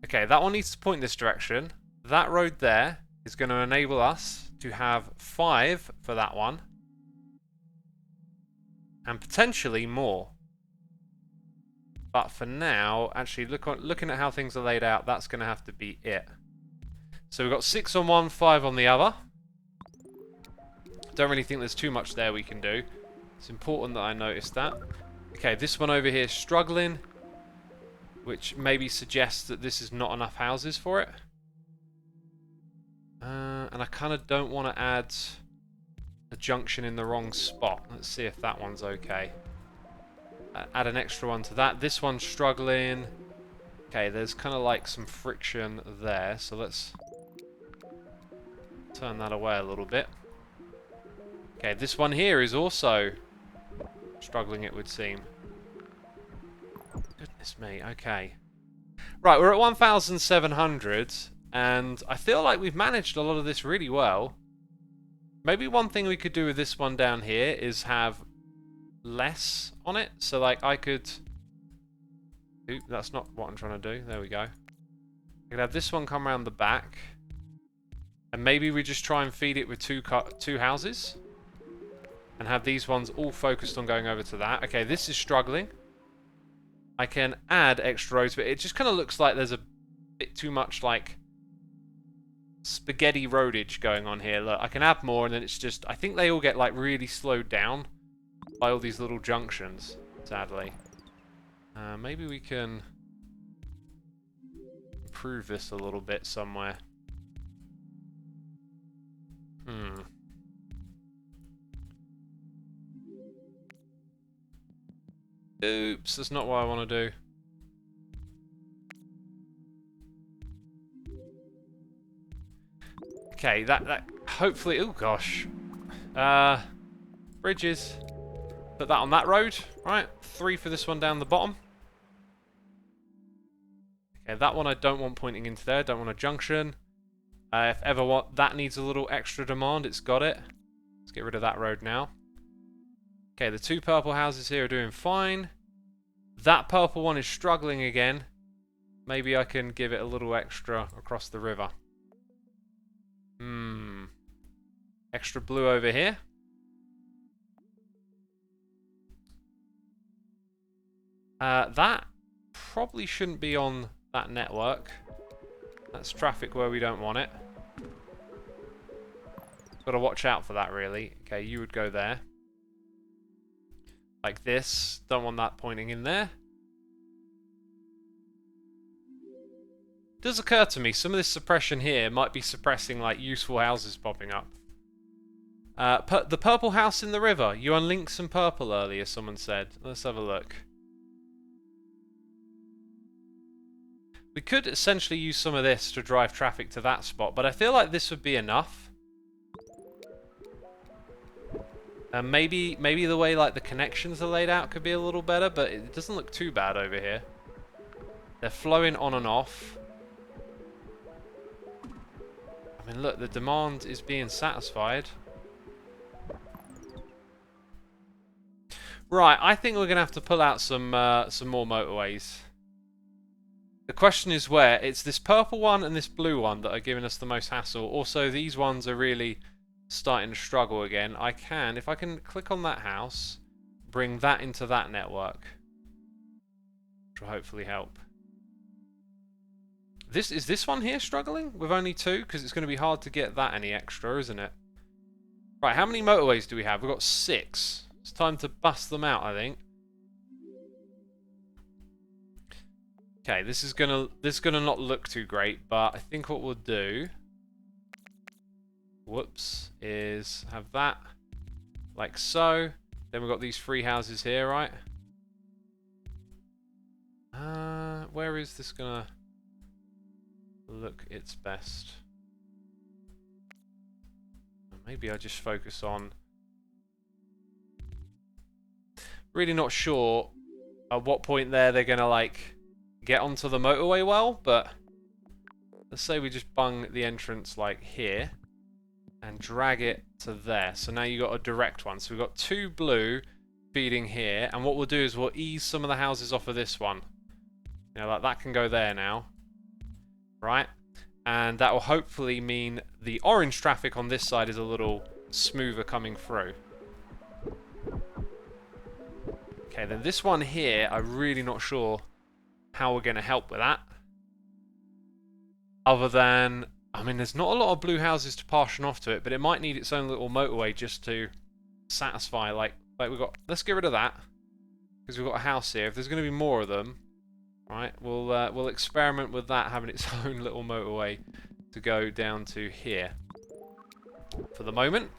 [SPEAKER 1] Okay, that one needs to point this direction. That road there is going to enable us to have 5 for that one. And potentially more. But for now, actually, looking at how things are laid out, that's going to have to be it. So we've got 6 on one, 5 on the other. Don't really think there's too much there we can do. It's important that I noticed that. Okay, this one over here is struggling, which maybe suggests that this is not enough houses for it. And I kind of don't want to add a junction in the wrong spot. Let's see if that one's okay. Add an extra one to that. This one's struggling. Okay, there's kind of like some friction there, so let's turn that away a little bit. Okay, this one here is also struggling, it would seem. Goodness me, okay. Right, we're at 1,700, and I feel like we've managed a lot of this really well. Maybe one thing we could do with this one down here is have less on it. So, like, I could... Oop, that's not what I'm trying to do. There we go. I could have this one come around the back. And maybe we just try and feed it with two houses. And have these ones all focused on going over to that. Okay, this is struggling. I can add extra roads, but it just kind of looks like there's a bit too much, like, spaghetti roadage going on here. Look, I can add more, and then it's just... I think they all get, like, really slowed down by all these little junctions, sadly. Maybe we can improve this a little bit somewhere. Oops, that's not what I want to do. Okay, that hopefully... Oh, gosh. Bridges. Put that on that road. Right, 3 for this one down the bottom. Okay, that one I don't want pointing into there. Don't want a junction. If ever what that needs a little extra demand, it's got it. Let's get rid of that road now. Okay, the 2 purple houses here are doing fine. That purple one is struggling again. Maybe I can give it a little extra across the river. Extra blue over here. That probably shouldn't be on that network. That's traffic where we don't want it. Got to watch out for that, really. Okay, you would go there. Like this. Don't want that pointing in there. It does occur to me some of this suppression here might be suppressing like useful houses popping up. The purple house in the river. You unlinked some purple earlier, someone said. Let's have a look. We could essentially use some of this to drive traffic to that spot, but I feel like this would be enough. And maybe the way like the connections are laid out could be a little better, but it doesn't look too bad over here. They're flowing on and off. I mean, look, the demand is being satisfied. Right, I think we're gonna have to pull out some more motorways. The question is where. It's this purple one and this blue one that are giving us the most hassle. Also, these ones are really starting to struggle again. If I can click on that house, bring that into that network, which will hopefully help. Is this one here struggling with only 2? Because it's going to be hard to get that any extra, isn't it? Right, how many motorways do we have? We've got 6. It's time to bust them out, I think. Okay, this is gonna not look too great, but I think what we'll do, whoops, is have that like so. Then we've got these 3 houses here, right? Where is this gonna look its best? Maybe I just focus on. Really not sure at what point they're gonna like get onto the motorway well, but let's say we just bung the entrance like here and drag it to there. So now you got a direct one. So we've got 2 blue feeding here, and what we'll do is we'll ease some of the houses off of this one. You know, like that can go there now, right? And that will hopefully mean the orange traffic on this side is a little smoother coming through. Okay, then this one here, I'm really not sure how we're going to help with that. Other than, I mean, there's not a lot of blue houses to partition off to it, but it might need its own little motorway just to satisfy, like we've got, let's get rid of that, because we've got a house here. If there's going to be more of them, right, we'll experiment with that having its own little motorway to go down to here. For the moment,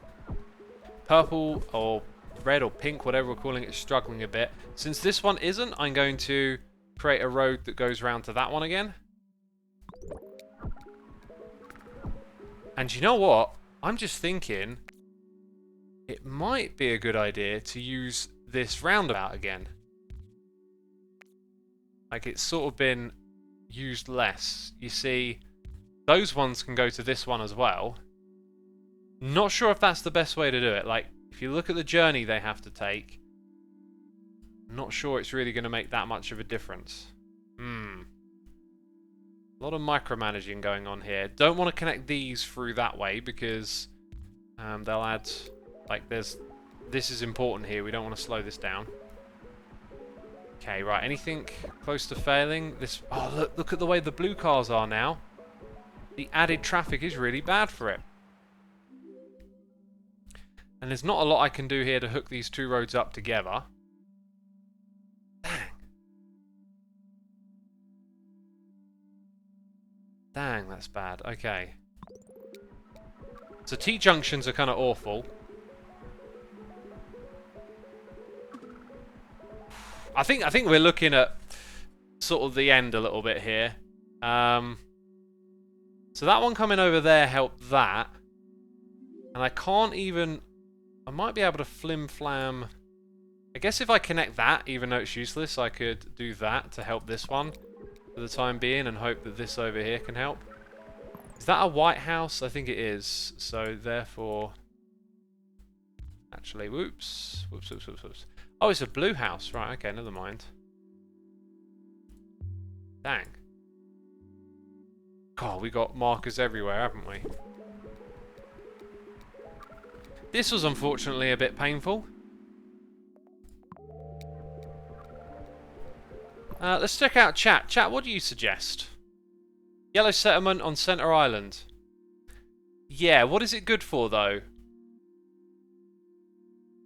[SPEAKER 1] purple or red or pink, whatever we're calling it, is struggling a bit. Since this one isn't, I'm going to create a road that goes round to that one again. And you know what? I'm just thinking it might be a good idea to use this roundabout again. Like, it's sort of been used less. You see, those ones can go to this one as well. Not sure if that's the best way to do it. Like, if you look at the journey they have to take, I'm not sure it's really going to make that much of a difference. A lot of micromanaging going on here. Don't want to connect these through that way because they'll add, like, this is important here. We don't want to slow this down. Okay, right, anything close to failing? This, oh, look at the way the blue cars are now. The added traffic is really bad for it. And there's not a lot I can do here to hook these 2 roads up together. Dang, that's bad. Okay. So T-junctions are kind of awful. I think we're looking at sort of the end a little bit here. So that one coming over there helped that. And I can't even... I might be able to flim-flam... I guess if I connect that, even though it's useless, I could do that to help this one for the time being and hope that this over here can help. Is that a white house? I think it is. So therefore... Actually, whoops. Whoops. Oh, it's a blue house. Right, okay, never mind. Dang. God, we got markers everywhere, haven't we? This was unfortunately a bit painful. Let's check out chat. Chat, what do you suggest? Yellow settlement on Center Island. Yeah, what is it good for though?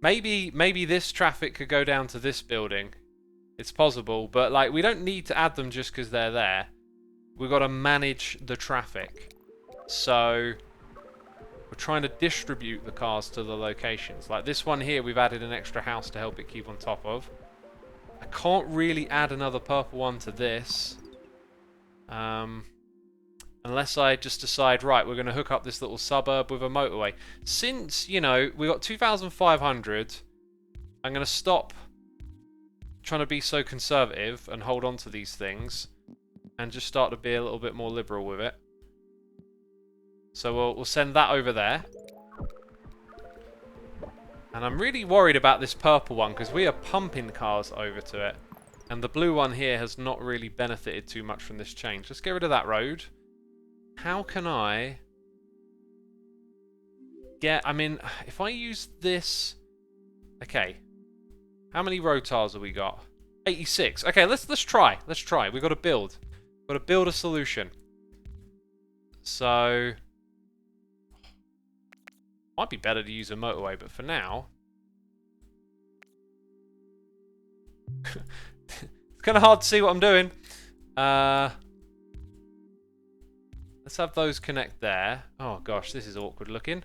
[SPEAKER 1] Maybe this traffic could go down to this building. It's possible, but like we don't need to add them just because they're there. we've got to manage the traffic. So we're trying to distribute the cars to the locations. Like this one here, we've added an extra house to help it keep on top of. I can't really add another purple one to this. Unless I just decide, right, we're going to hook up this little suburb with a motorway. Since, you know, we got 2,500, I'm going to stop trying to be so conservative and hold on to these things and just start to be a little bit more liberal with it. So we'll send that over there. And I'm really worried about this purple one because we are pumping cars over to it. And the blue one here has not really benefited too much from this change. Let's get rid of that road. How can I get... I mean, if I use this... Okay. How many road tiles have we got? 86. Okay, let's try. Let's try. We've got to build. We've got to build a solution. So... Might be better to use a motorway, but for now... It's kind of hard to see what I'm doing. Let's have those connect there. Oh gosh, this is awkward looking.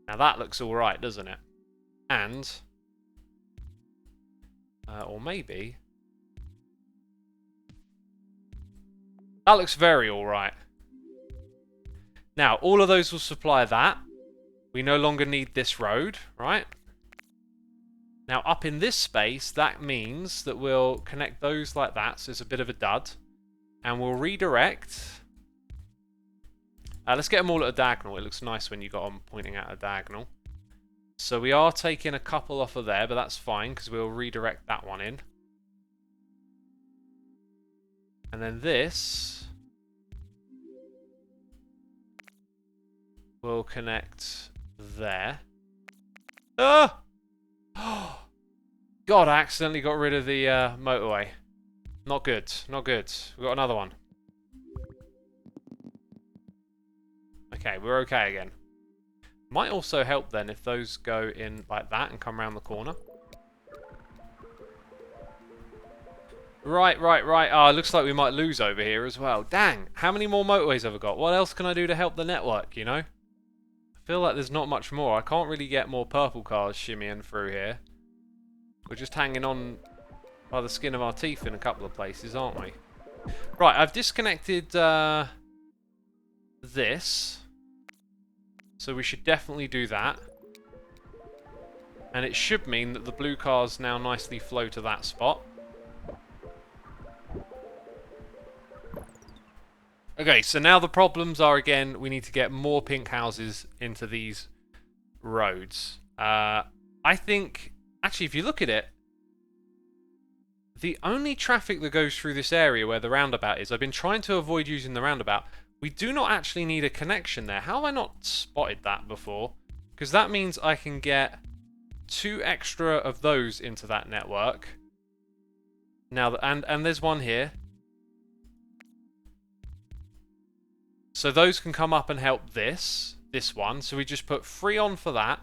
[SPEAKER 1] Now that looks alright, doesn't it? And... or maybe... That looks very alright. Now, all of those will supply that. We no longer need this road, right? Now, up in this space, that means that we'll connect those like that, so it's a bit of a dud. And we'll redirect. Let's get them all at a diagonal. It looks nice when you got them pointing at a diagonal. So we are taking a couple off of there, but that's fine, because we'll redirect that one in. And then this... we'll connect there. Ah! God, I accidentally got rid of the motorway. Not good, not good. We've got another one. Okay, we're okay again. Might also help then if those go in like that and come around the corner. Right. Oh, it looks like we might lose over here as well. Dang, how many more motorways have I got? What else can I do to help the network, you know? I feel like there's not much more. I can't really get more purple cars shimmying through here. We're just hanging on by the skin of our teeth in a couple of places, aren't we? Right, I've disconnected this. So we should definitely do that. And it should mean that the blue cars now nicely flow to that spot. Okay, so now the problems are, again, we need to get more pink houses into these roads. I think, actually, if you look at it, the only traffic that goes through this area where the roundabout is, I've been trying to avoid using the roundabout. We do not actually need a connection there. How have I not spotted that before? Because that means I can get 2 extra of those into that network. Now, and there's one here. So those can come up and help this one. So we just put 3 on for that.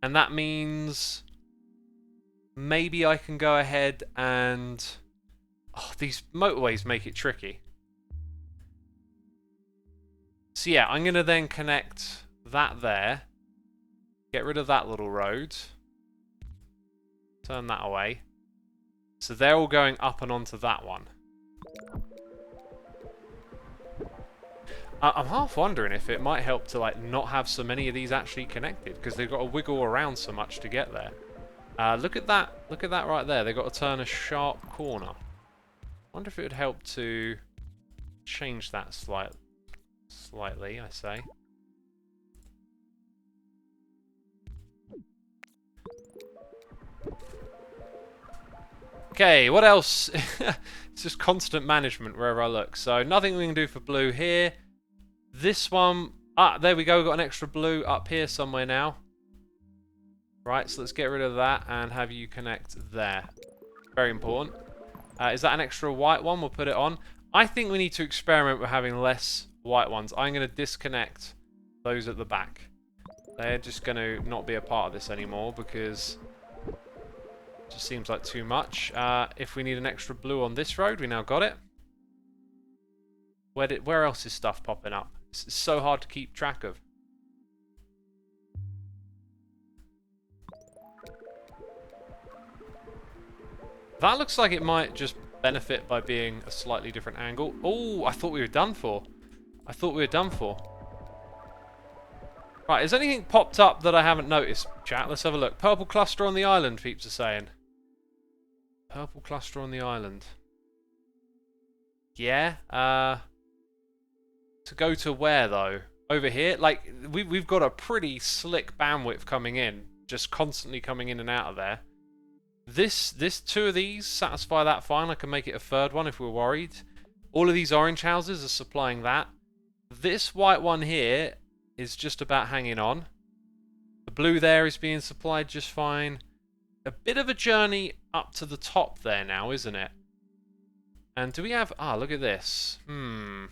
[SPEAKER 1] And that means maybe I can go ahead and... Oh, these motorways make it tricky. So yeah, I'm going to then connect that there. Get rid of that little road. Turn that away. So they're all going up and onto that one. I'm half wondering if it might help to like not have so many of these actually connected, because they've got to wiggle around so much to get there. Look at that right there. They've got to turn a sharp corner. Wonder if it would help to change that slightly, I say. Okay, what else? It's just constant management wherever I look. So nothing we can do for blue here. This one, there we go, we've got an extra blue up here somewhere now. Right, so let's get rid of that and have you connect there. Very important. Is that an extra white one? We'll put it on. I think we need to experiment with having less white ones. I'm going to disconnect those at the back. They're just going to not be a part of this anymore because Just seems like too much. If we need an extra blue on this road, we now got it. Where else is stuff popping up? It's so hard to keep track of. That looks like it might just benefit by being a slightly different angle. Oh, I thought we were done for. I thought we were done for. Right, has anything popped up that I haven't noticed, chat? Let's have a look. Purple cluster on the island, peeps are saying. Purple cluster on the island. Yeah, to go to where, though? Over here? Like, we've got a pretty slick bandwidth coming in. Just constantly coming in and out of there. This two of these satisfy that fine. I can make it a third one if we're worried. All of these orange houses are supplying that. This white one here is just about hanging on. The blue there is being supplied just fine. A bit of a journey up to the top there now, isn't it? And do we have... Ah, look at this. Wonder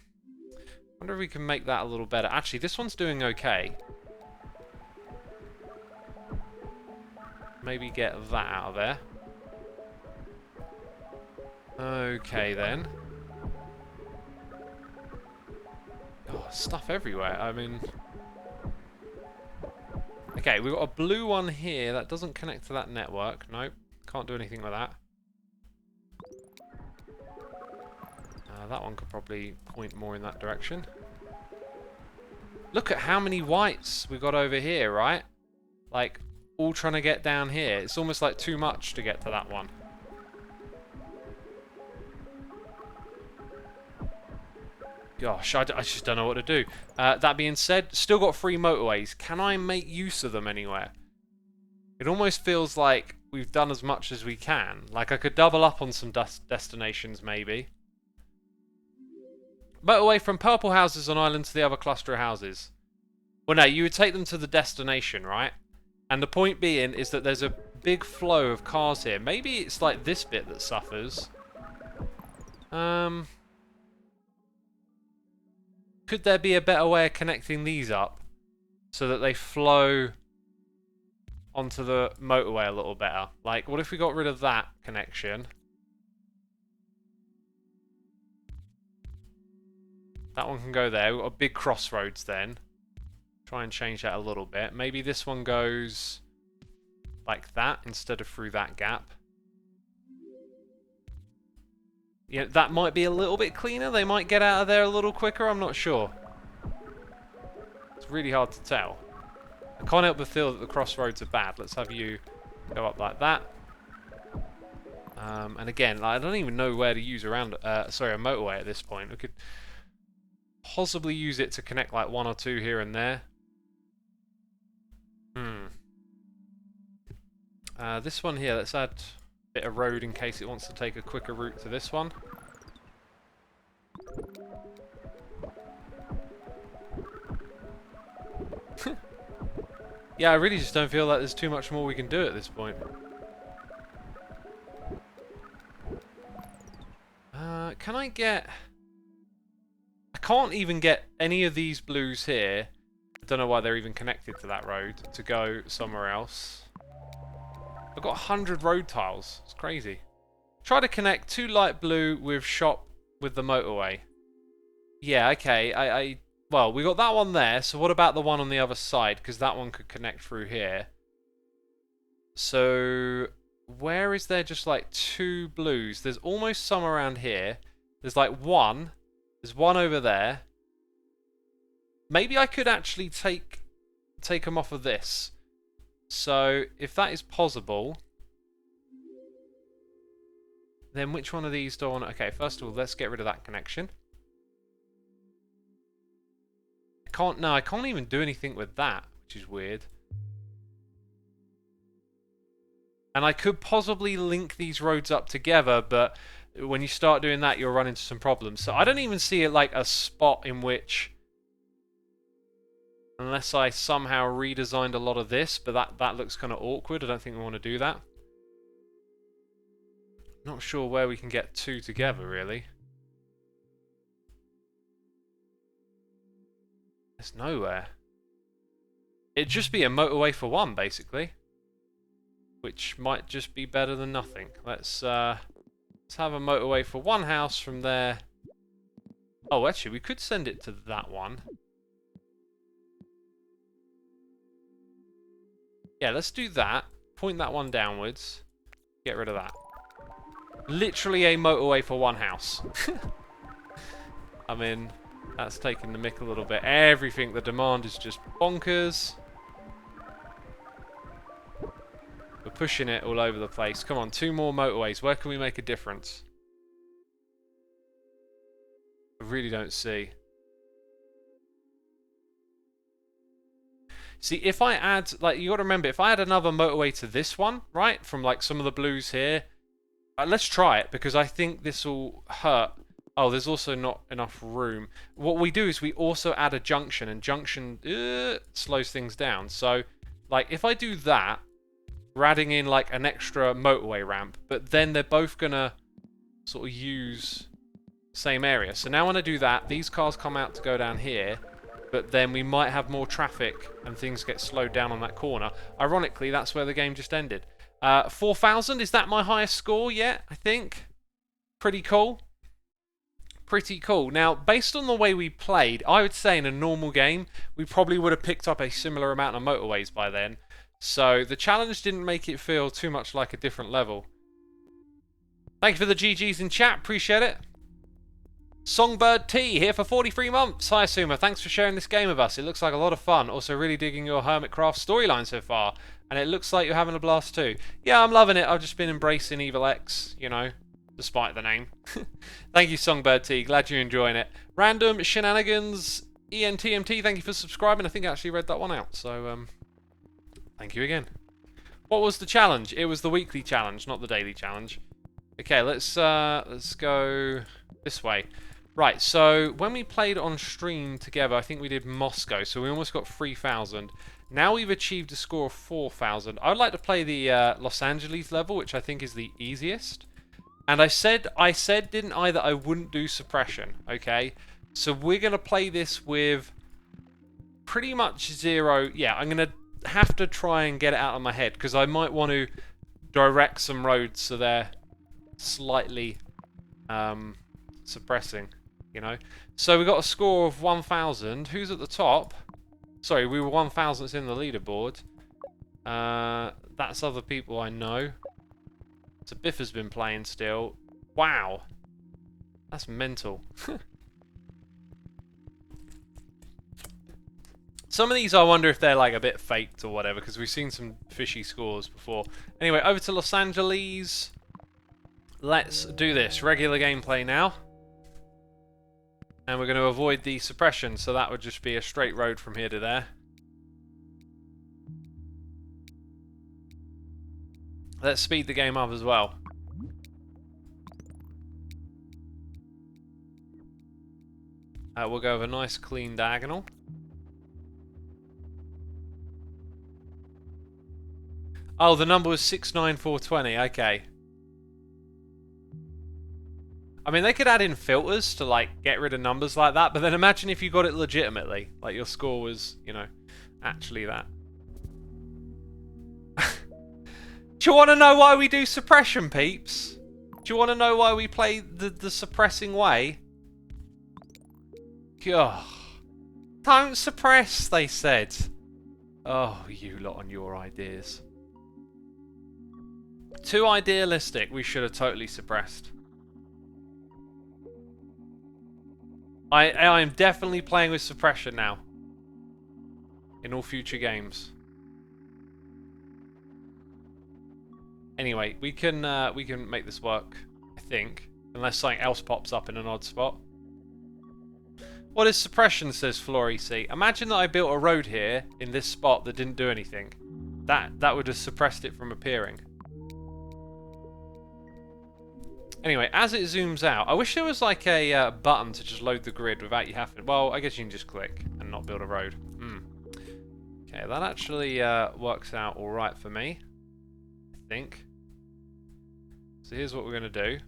[SPEAKER 1] if we can make that a little better. Actually, this one's doing okay. Maybe get that out of there. Okay, then. Oh, stuff everywhere. I mean... Okay, we've got a blue one here. That doesn't connect to that network. Nope. Can't do anything with that. That one could probably point more in that direction. Look at how many whites we've got over here, right? Like, all trying to get down here. It's almost like too much to get to that one. Gosh, I just don't know what to do. That being said, still got 3 motorways. Can I make use of them anywhere? It almost feels like we've done as much as we can. Like I could double up on some destinations maybe. Motorway from purple houses on island to the other cluster of houses. Well, no, you would take them to the destination, right? And the point being is that there's a big flow of cars here. Maybe it's like this bit that suffers. Could there be a better way of connecting these up so that they flow onto the motorway a little better? Like, what if we got rid of that connection? That one can go there. We've got a big crossroads then. Try and change that a little bit. Maybe this one goes like that instead of through that gap. Yeah, that might be a little bit cleaner. They might get out of there a little quicker. I'm not sure. It's really hard to tell. I can't help but feel that the crossroads are bad. Let's have you go up like that. And again, like, I don't even know where to use a motorway at this point. We could possibly use it to connect like 1 or 2 here and there. This one here, let's add a bit of road in case it wants to take a quicker route to this one. Yeah, I really just don't feel like there's too much more we can do at this point. Can I get... I can't even get any of these blues here. I don't know why they're even connected to that road to go somewhere else. I've got 100 road tiles. It's crazy. Try to connect 2 light blue with shop with the motorway. Yeah, okay. Well, we got that one there. So what about the one on the other side? Because that one could connect through here. So where is there just like 2 blues? There's almost some around here. There's like 1. There's 1 over there. Maybe I could actually take them off of this. So if that is possible, then which one of these do I want? Okay, first of all, let's get rid of that connection. I can't even do anything with that, which is weird. And I could possibly link these roads up together, but when you start doing that, you'll run into some problems. So I don't even see it like a spot in which, unless I somehow redesigned a lot of this, but that looks kind of awkward. I don't think we want to do that. Not sure where we can get 2 together, really. There's nowhere. It'd just be a motorway for 1, basically. which might just be better than nothing. Let's have a motorway for one house from there. Oh, actually, we could send it to that one. Yeah, let's do that. Point that one downwards. Get rid of that. Literally a motorway for one house. I mean, that's taking the mick a little bit. Everything, the demand is just bonkers. We're pushing it all over the place. Come on, 2 more motorways. Where can we make a difference? I really don't see. See, if I add, like, you got to remember, if I add another motorway to this one, right, from like some of the blues here, let's try it, because I think this will hurt. Oh, there's also not enough room. What we do is we also add a junction, and junction slows things down. So, like, if I do that, we're adding in like an extra motorway ramp, but then they're both gonna sort of use the same area. So now when I do that, these cars come out to go down here, but then we might have more traffic and things get slowed down on that corner. Ironically, that's where the game just ended. 4,000, is that my highest score yet, I think? Pretty cool. Pretty cool. Now, based on the way we played, I would say in a normal game, we probably would have picked up a similar amount of motorways by then. So the challenge didn't make it feel too much like a different level. Thank you for the GGs in chat, appreciate it. Songbird T here for 43 months. Hi Xisuma, thanks for sharing this game with us. It looks like a lot of fun. Also really digging your Hermitcraft storyline so far. And it looks like you're having a blast too. Yeah, I'm loving it. I've just been embracing Evil X, you know, despite the name. Thank you Songbird T, glad you're enjoying it. Random Shenanigans ENTMT, thank you for subscribing. I think I actually read that one out, so thank you again. What was the challenge? It was the weekly challenge, not the daily challenge. Okay, let's go this way. Right, so when we played on stream together, I think we did Moscow, so we almost got 3,000. Now we've achieved a score of 4,000. I would like to play the Los Angeles level, which I think is the easiest. And I said, didn't I, that I wouldn't do suppression, okay? So we're going to play this with pretty much 0. Yeah, I'm going to have to try and get it out of my head, because I might want to direct some roads so they're slightly suppressing, you know. So we got a score of 1,000. Who's at the top? Sorry, we were 1,000th in the leaderboard. That's other people I know. So Biff has been playing still. Wow, that's mental. Some of these I wonder if they're like a bit faked or whatever, because we've seen some fishy scores before. Anyway, over to Los Angeles. Let's do this. Regular gameplay now. And we're going to avoid the suppression, so that would just be a straight road from here to there. Let's speed the game up as well. We'll go with a nice clean diagonal. Oh, the number was 69420. Okay. I mean, they could add in filters to, like, get rid of numbers like that, but then imagine if you got it legitimately. Like, your score was, you know, actually that. Do you want to know why we do suppression, peeps? Do you want to know why we play the suppressing way? Ugh. Don't suppress, they said. Oh, you lot on your ideas. Too idealistic. We should have totally suppressed. I am definitely playing with suppression now. In all future games. Anyway, we can make this work, I think. Unless something else pops up in an odd spot. What is suppression, says Flory C. Imagine that I built a road here in this spot that didn't do anything. That would have suppressed it from appearing. Anyway, as it zooms out, I wish there was like a button to just load the grid without you having... Well, I guess you can just click and not build a road. Okay, that actually works out alright for me, I think. So here's what we're going to do.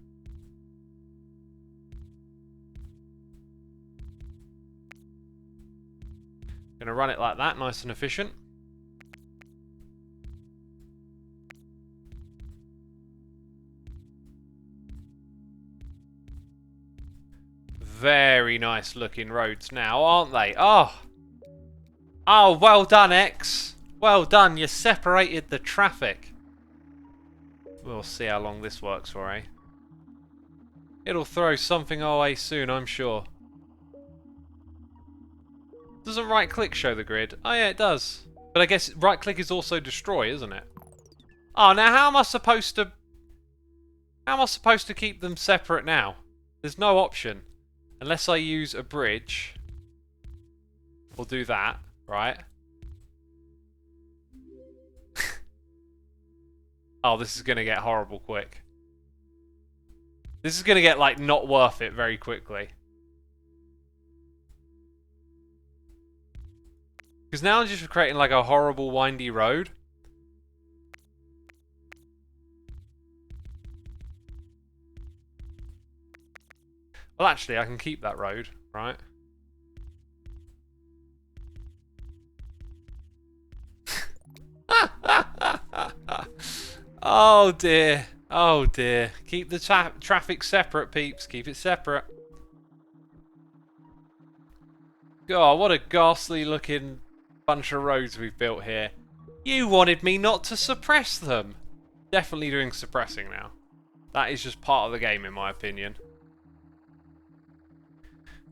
[SPEAKER 1] Going to run it like that, nice and efficient. very nice looking roads now, aren't they? Oh! Oh, well done, X. Well done, you separated the traffic. We'll see how long this works for, eh? It'll throw something our way soon, I'm sure. Doesn't right click show the grid? Oh yeah, it does. But I guess right click is also destroy, isn't it? Oh, now how am I supposed to... How am I supposed to keep them separate now? There's no option. Unless I use a bridge. We'll do that, right? Oh, this is going to get horrible quick. This is going to get, like, not worth it very quickly. Because now I'm just creating, like, a horrible windy road. Well, actually, I can keep that road, right? Oh dear. Oh dear. Keep the traffic separate, peeps. Keep it separate. God, what a ghastly looking bunch of roads we've built here. You wanted me not to suppress them. Definitely doing suppressing now. That is just part of the game, in my opinion.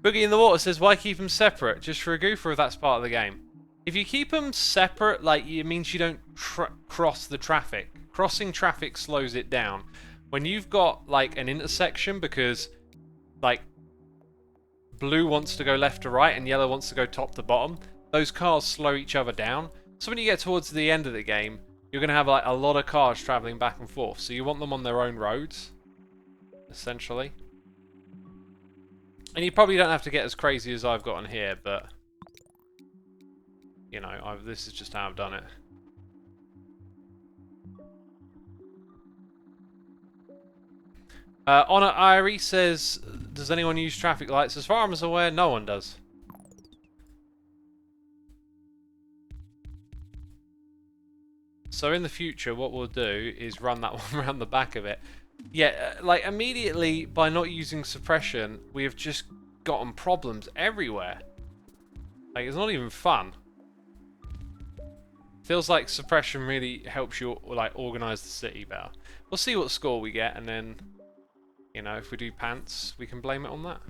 [SPEAKER 1] Boogie in the Water says, why keep them separate? Just for a goof, or if that's part of the game? If you keep them separate, like, it means you don't cross the traffic. Crossing traffic slows it down. When you've got, like, an intersection, because, like, blue wants to go left to right and yellow wants to go top to bottom, those cars slow each other down. So when you get towards the end of the game, you're going to have, like, a lot of cars travelling back and forth. So you want them on their own roads, essentially. And you probably don't have to get as crazy as I've gotten here, but... You know, this is just how I've done it. Honor Irie says, does anyone use traffic lights? As far as I'm aware, no one does. So in the future, what we'll do is run that one around the back of it. Yeah, like immediately by not using suppression, we have just gotten problems everywhere. Like, it's not even fun. Feels like suppression really helps you, like, organise the city better. We'll see what score we get, and then, you know, if we do pants, we can blame it on that.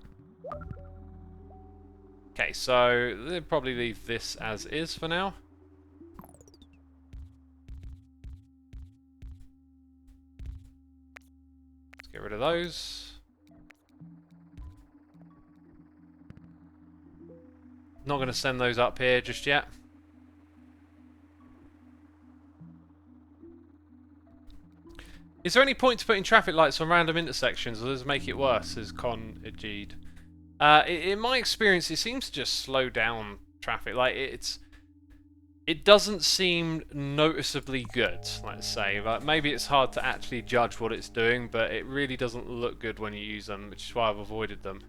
[SPEAKER 1] Okay, so they'll probably leave this as is for now. Let's get rid of those. Not going to send those up here just yet. Is there any point to putting traffic lights on random intersections, or does it make it worse, says Con Ajid? In my experience, it seems to just slow down traffic. Like, it doesn't seem noticeably good, let's say. Like, maybe it's hard to actually judge what it's doing, but it really doesn't look good when you use them, which is why I've avoided them.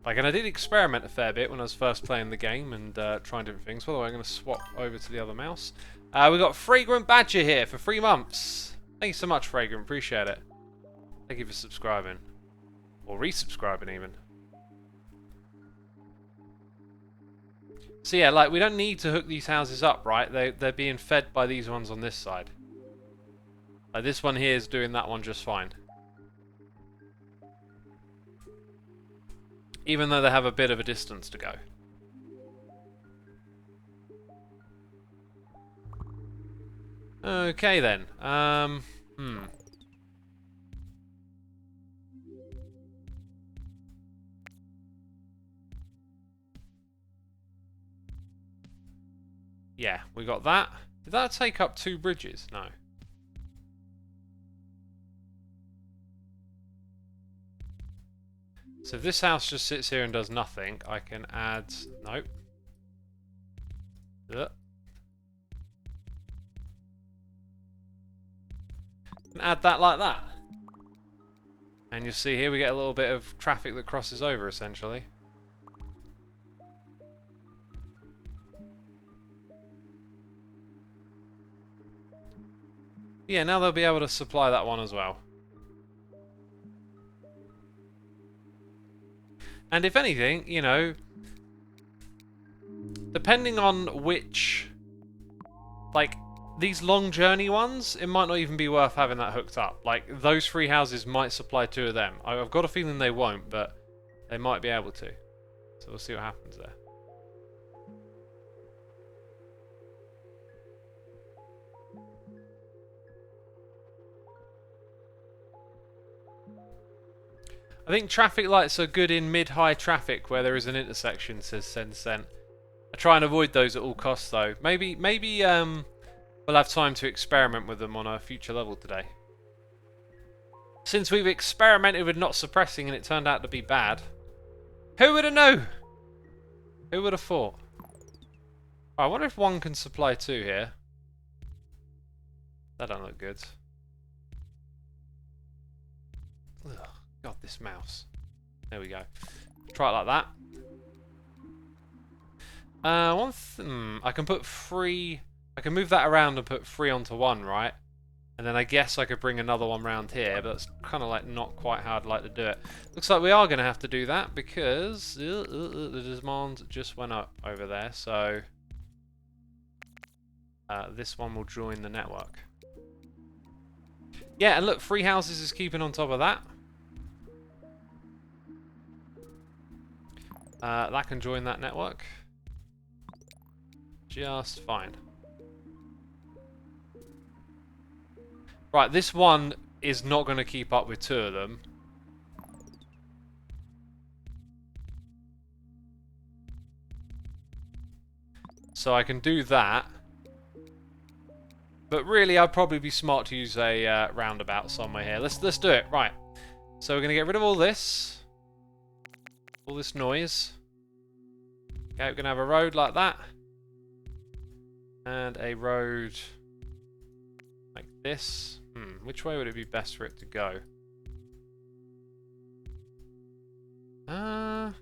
[SPEAKER 1] Like, and I did experiment a fair bit when I was first playing the game and trying different things. By the way, I'm going to swap over to the other mouse. We've got Fragrant Badger here for 3 months. Thank you so much, Fragrant. Appreciate it. Thank you for subscribing. Or resubscribing, even. So yeah, like, we don't need to hook these houses up, right? They're being fed by these ones on this side. Like, this one here is doing that one just fine. Even though they have a bit of a distance to go. Okay then. Yeah, we got that. Did that take up 2 bridges? No. So if this house just sits here and does nothing, I can add... Nope. And add that like that. And you'll see here we get a little bit of traffic that crosses over, essentially. Yeah, now they'll be able to supply that one as well. And if anything, you know, depending on which, like, these long journey ones, it might not even be worth having that hooked up. Like, those 3 houses might supply 2 of them. I've got a feeling they won't, but they might be able to. So we'll see what happens there. I think traffic lights are good in mid-high traffic where there is an intersection, says Sen. I try and avoid those at all costs, though. Maybe we'll have time to experiment with them on a future level today. Since we've experimented with not suppressing and it turned out to be bad. Who would have known? Who would have thought? I wonder if 1 can supply 2 here. That don't look good. Ugh, God, this mouse. There we go. Try it like that. I can put 3... I can move that around and put 3 onto 1, right? And then I guess I could bring another one round here, but that's kind of like not quite how I'd like to do it. Looks like we are going to have to do that because the demand just went up over there, so this one will join the network. Yeah, and look, 3 houses is keeping on top of that. That can join that network. Just fine. Right, this one is not going to keep up with 2 of them. So I can do that. But really, I'd probably be smart to use a roundabout somewhere here. Let's do it. Right. So we're going to get rid of all this. All this noise. Okay, we're going to have a road like that. And a road like this. Which way would it be best for it to go? Yeah,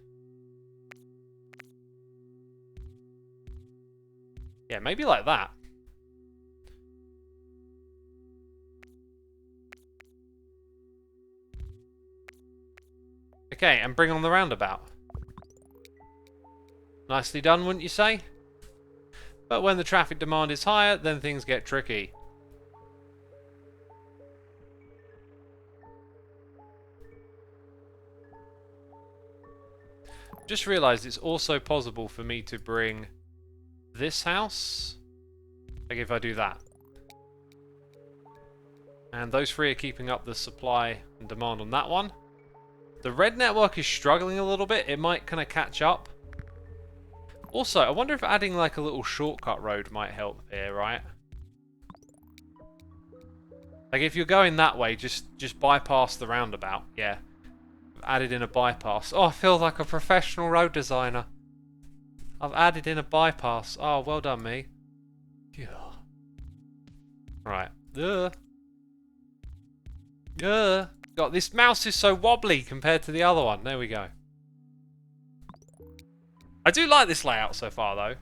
[SPEAKER 1] maybe like that. Okay, and bring on the roundabout. Nicely done, wouldn't you say? But when the traffic demand is higher, then things get tricky. Just realised it's also possible for me to bring this house, like if I do that. And those 3 are keeping up the supply and demand on that one. The red network is struggling a little bit. It might kind of catch up. Also, I wonder if adding like a little shortcut road might help here, right? Like if you're going that way, just bypass the roundabout. Yeah. Added in a bypass. Oh, I feel like a professional road designer. I've added in a bypass. Oh, well done, me. Yeah. Right. God, this mouse is so wobbly compared to the other one. There we go. I do like this layout so far, though.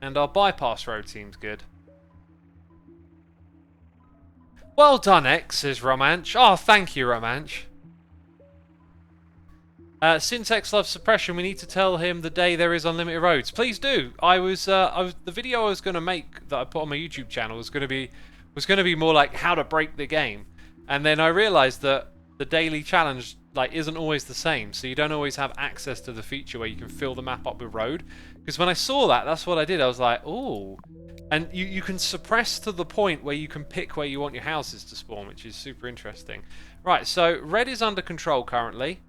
[SPEAKER 1] And our bypass road seems good. Well done, X, says Romanch. Oh, thank you, Romanch. Since X loves suppression, we need to tell him the day there is unlimited roads. Please do. The video I was going to make that I put on my YouTube channel was going to be more like how to break the game, and then I realised that the daily challenge like isn't always the same, so you don't always have access to the feature where you can fill the map up with road. Because when I saw that, that's what I did. I was like, oh. And you can suppress to the point where you can pick where you want your houses to spawn, which is super interesting. Right, so red is under control currently.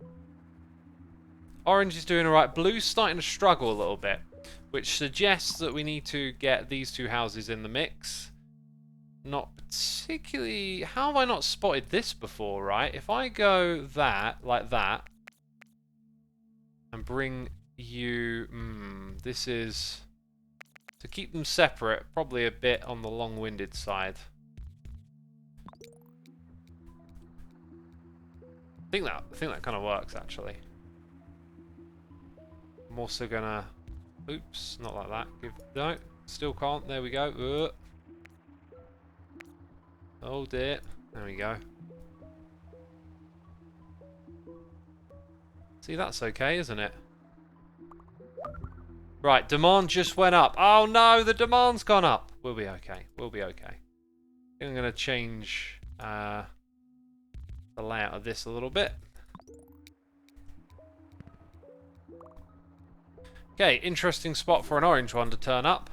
[SPEAKER 1] Orange is doing alright. Blue's starting to struggle a little bit, which suggests that we need to get these 2 houses in the mix. Not particularly... How have I not spotted this before, right? If I go that, like that, and bring you... this is... To keep them separate, probably a bit on the long-winded side. I think that kind of works, actually. I'm also gonna... Oops, not like that. No, still can't. There we go. Oh dear. There we go. See, that's okay, isn't it? Right, demand just went up. Oh no, the demand's gone up. We'll be okay. We'll be okay. I think I'm going to change the layout of this a little bit. Okay, interesting spot for an orange one to turn up.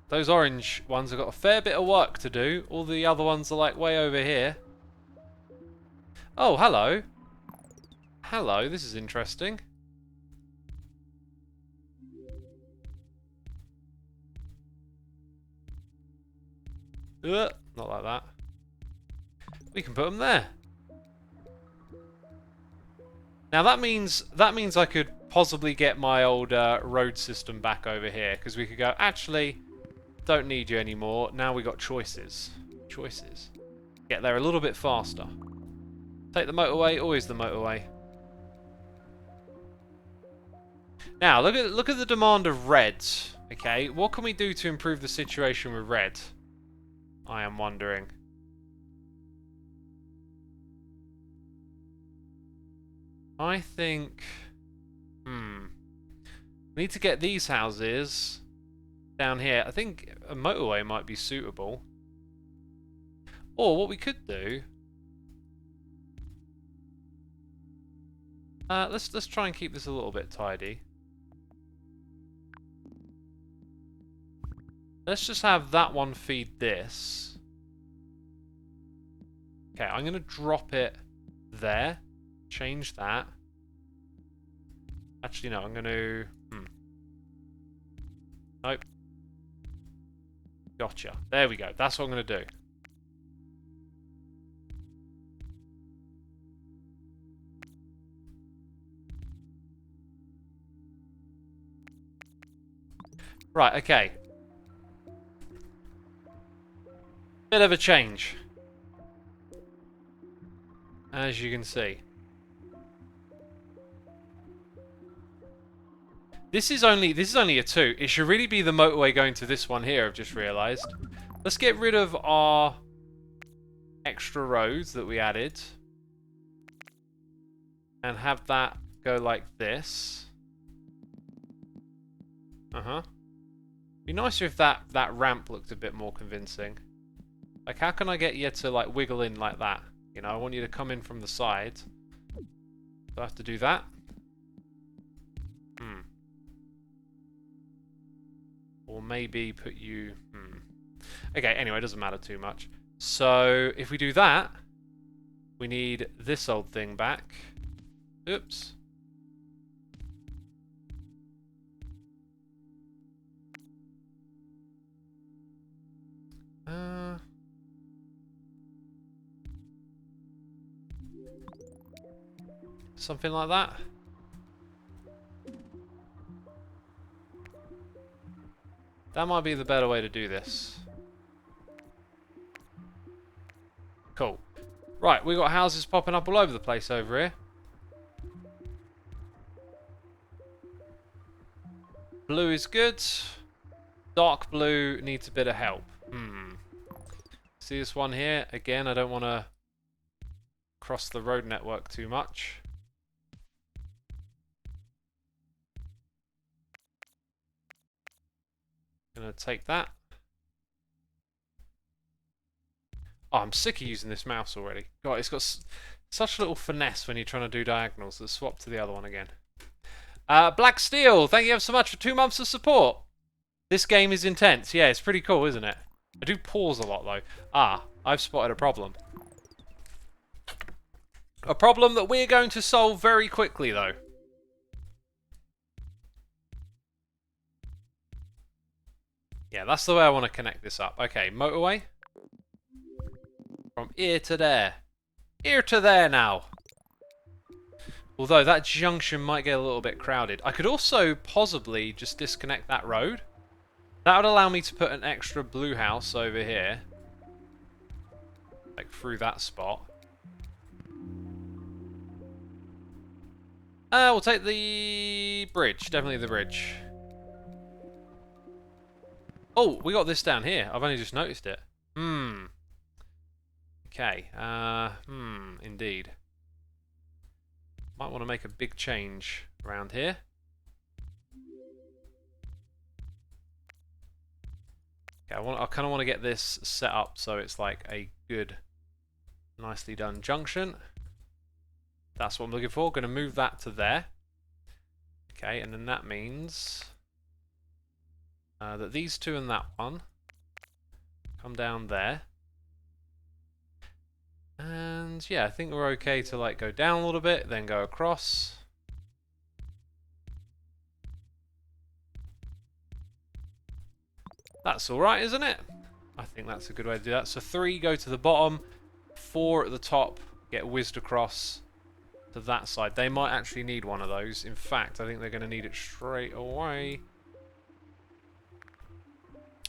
[SPEAKER 1] Those orange ones have got a fair bit of work to do. All the other ones are like way over here. Oh, hello. Hello, this is interesting. Not like that. We can put them there. Now that means I could possibly get my old road system back over here, because we could go, actually, don't need you anymore. Now we got choices. Choices. Get there a little bit faster. Take the motorway, always the motorway. Now look at the demand of red. Okay, what can we do to improve the situation with red? I am wondering. I think... we need to get these houses down here. I think a motorway might be suitable. Or what we could do... let's try and keep this a little bit tidy. Let's just have that one feed this. Okay, I'm going to drop it there. Change that. Actually, no, I'm going to... Nope. Gotcha. There we go. That's what I'm going to do. Right, okay. Bit of a change, as you can see. This is only a 2. It should really be the motorway going to this one here, I've just realised. Let's get rid of our extra roads that we added. And have that go like this. Be nicer if that ramp looked a bit more convincing. Like, how can I get you to, like, wiggle in like that? You know, I want you to come in from the side. Do I have to do that? Or maybe put you... Okay, anyway, it doesn't matter too much. So, if we do that, we need this old thing back. Oops. Something like that. That might be the better way to do this. Cool. Right, we've got houses popping up all over the place over here. Blue is good. Dark blue needs a bit of help. See this one here? Again, I don't want to cross the road network too much. Gonna take that. Oh, I'm sick of using this mouse already. God, it's got such little finesse when you're trying to do diagonals. Let's swap to the other one again. Black Steel, thank you ever so much for 2 months of support. This game is intense. Yeah, it's pretty cool, isn't it? I do pause a lot, though. Ah, I've spotted a problem. A problem that we're going to solve very quickly, though. Yeah, that's the way I want to connect this up. Okay, motorway. From here to there. Here to there now. Although that junction might get a little bit crowded. I could also possibly just disconnect that road. That would allow me to put an extra blue house over here. Like through that spot. We'll take the bridge. Definitely the bridge. Oh, we got this down here. I've only just noticed it. Okay. Indeed. Might want to make a big change around here. Okay, I kind of want to get this set up so it's like a good, nicely done junction. That's what I'm looking for. Going to move that to there. Okay, and then that means that these two and that one come down there. And yeah, I think we're okay to like go down a little bit, then go across. That's alright, isn't it? I think that's a good way to do that. So 3 go to the bottom, 4 at the top, get whizzed across to that side. They might actually need one of those. In fact, I think they're going to need it straight away.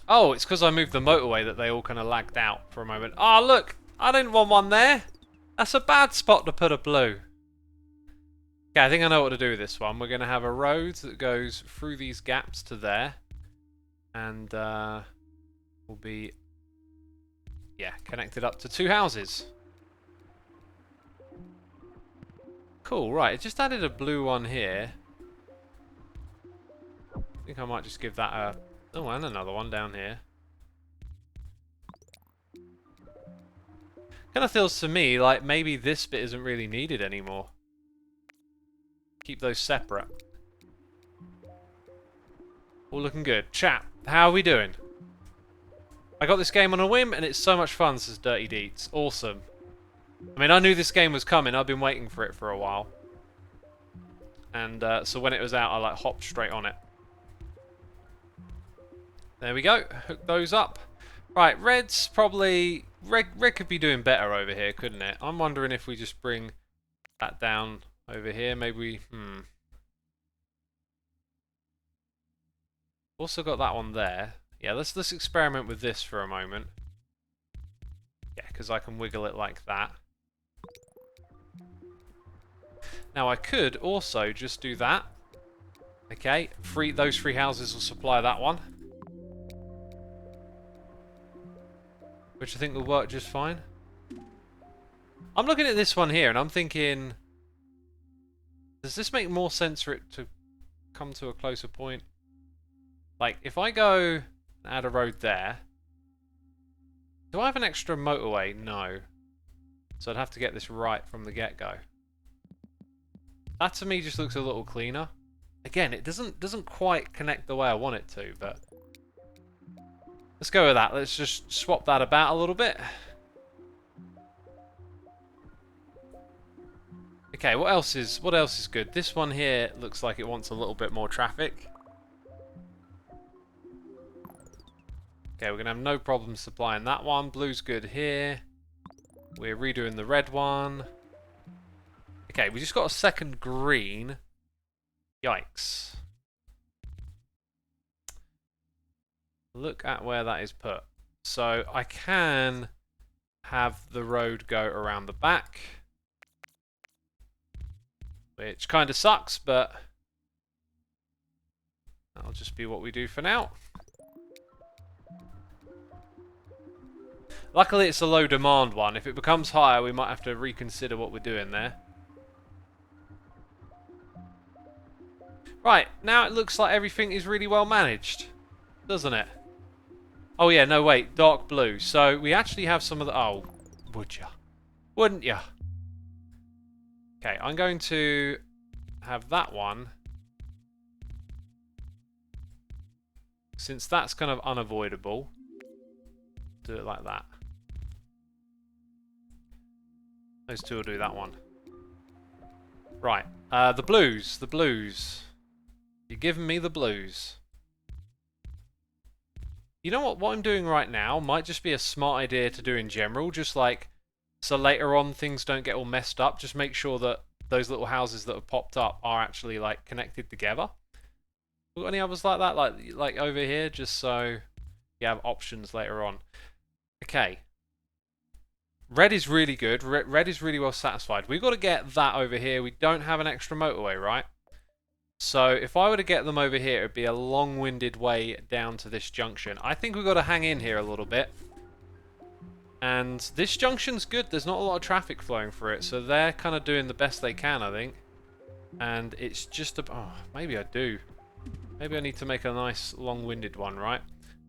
[SPEAKER 1] Oh, it's because I moved the motorway that they all kind of lagged out for a moment. Oh, look! I didn't want one there! That's a bad spot to put a blue. Okay, I think I know what to do with this one. We're going to have a road that goes through these gaps to there. And will be, yeah, connected up to 2 houses. Cool, right, it just added a blue one here. I think I might just give that a... Oh, and another one down here. Kind of feels to me like maybe this bit isn't really needed anymore. Keep those separate. All looking good. Chat, how are we doing? I got this game on a whim and it's so much fun, says Dirty Deeds. Awesome. I mean, I knew this game was coming. I've been waiting for it for a while. And so when it was out, I like hopped straight on it. There we go. Hook those up. Right, red's probably... Red could be doing better over here, couldn't it? I'm wondering if we just bring that down over here. Maybe we... Also got that one there. Yeah, let's experiment with this for a moment. Yeah, because I can wiggle it like that. Now I could also just do that. Okay, those 3 houses will supply that one. Which I think will work just fine. I'm looking at this one here and I'm thinking... Does this make more sense for it to come to a closer point? Like, if I go and add a road there... Do I have an extra motorway? No. So I'd have to get this right from the get-go. That to me just looks a little cleaner. Again, it doesn't quite connect the way I want it to, but... Let's go with that. Let's just swap that about a little bit. Okay, what else is good? This one here looks like it wants a little bit more traffic. Okay, we're going to have no problem supplying that one. Blue's good here. We're redoing the red one. Okay, we just got a second green. Yikes. Look at where that is put. So I can have the road go around the back. Which kind of sucks, but that'll just be what we do for now. Luckily it's a low demand one. If it becomes higher, we might have to reconsider what we're doing there. Right, now it looks like everything is really well managed, doesn't it? Oh yeah, no wait, dark blue. So we actually have some of the... Oh, would ya? Wouldn't ya? Okay, I'm going to have that one. Since that's kind of unavoidable, do it like that. Those two will do that one. Right, the blues. You're giving me the blues. You know what? What I'm doing right now might just be a smart idea to do in general. Just like, so later on things don't get all messed up. Just make sure that those little houses that have popped up are actually like connected together. Got any others like that? Like over here, just so you have options later on. Okay. Red is really good. Red is really well satisfied. We've got to get that over here. We don't have an extra motorway, right? So if I were to get them over here, it'd be a long-winded way down to this junction. I think we've got to hang in here a little bit. And this junction's good. There's not a lot of traffic flowing through it, so they're kind of doing the best they can, I think. And it's just a... Oh, maybe I do. Maybe I need to make a nice long-winded one, right?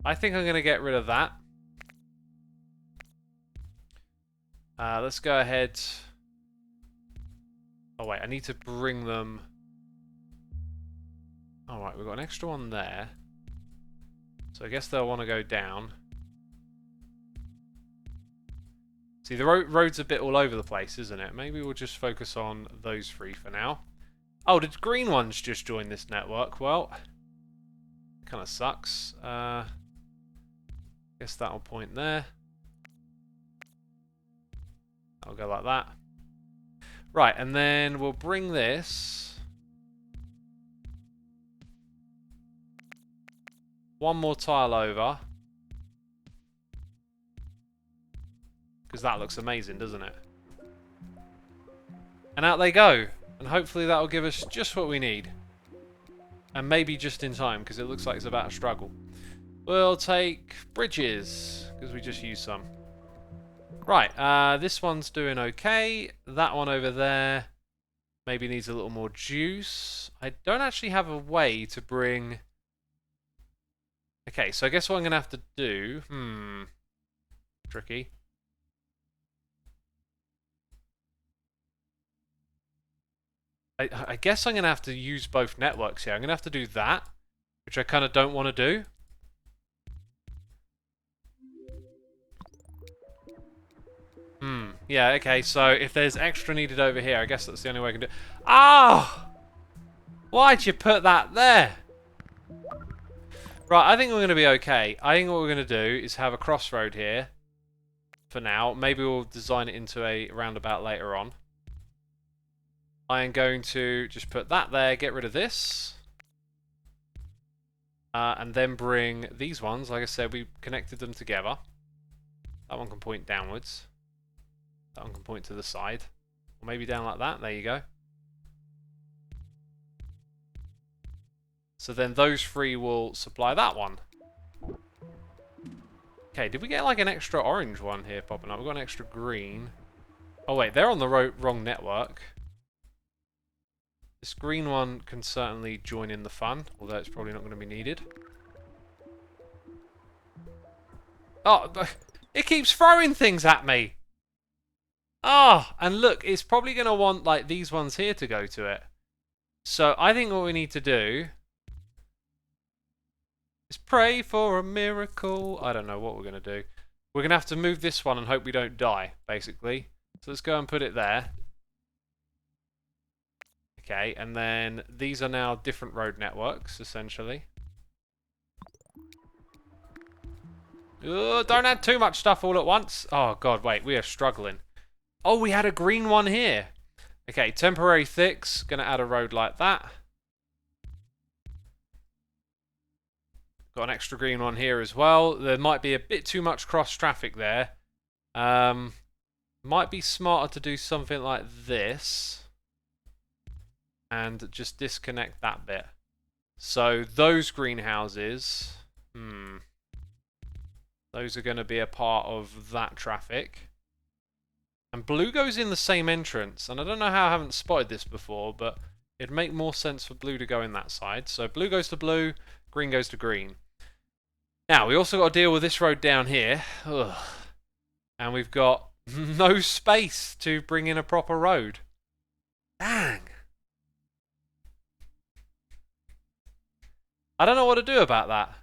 [SPEAKER 1] I think I'm going to get rid of that. Let's go ahead... Oh, wait. I need to bring them... Alright, we've got an extra one there. So I guess they'll want to go down. See, the road's a bit all over the place, isn't it? Maybe we'll just focus on those three for now. Oh, did green ones just join this network? Well, kind of sucks. Guess that'll point there. I'll go like that. Right, and then we'll bring this one more tile over. Because that looks amazing, doesn't it? And out they go. And hopefully that'll give us just what we need. And maybe just in time, because it looks like it's about to struggle. We'll take bridges, because we just used some. Right, this one's doing okay. That one over there maybe needs a little more juice. I don't actually have a way to bring... Okay, so I guess what I'm going to have to do... Tricky. I guess I'm going to have to use both networks here. I'm going to have to do that, which I kind of don't want to do. Yeah, okay, so if there's extra needed over here, I guess that's the only way I can do it. Oh! Why'd you put that there? Right, I think we're going to be okay. I think what we're going to do is have a crossroad here for now. Maybe we'll design it into a roundabout later on. I am going to just put that there, get rid of this. And then bring these ones. Like I said, we connected them together. That one can point downwards. That one can point to the side. Or maybe down like that. There you go. So then those three will supply that one. Okay, did we get like an extra orange one here popping up? We've got an extra green. Oh wait, they're on the wrong network. This green one can certainly join in the fun, although it's probably not going to be needed. Oh, it keeps throwing things at me. Oh, and look, it's probably going to want like these ones here to go to it. So I think what we need to do is pray for a miracle. I don't know what we're going to do. We're going to have to move this one and hope we don't die, basically. So let's go and put it there. Okay, and then these are now different road networks, essentially. Don't add too much stuff all at once. Oh, God, wait, we are struggling. Oh, we had a green one here. Okay, temporary fix. Going to add a road like that. Got an extra green one here as well. There might be a bit too much cross traffic there. Might be smarter to do something like this. And just disconnect that bit. So those greenhouses, those are going to be a part of that traffic. And blue goes in the same entrance. And I don't know how I haven't spotted this before, but it'd make more sense for blue to go in that side. So blue goes to blue, green goes to green. Now, we also got to deal with this road down here. Ugh. And we've got no space to bring in a proper road. Dang. I don't know what to do about that.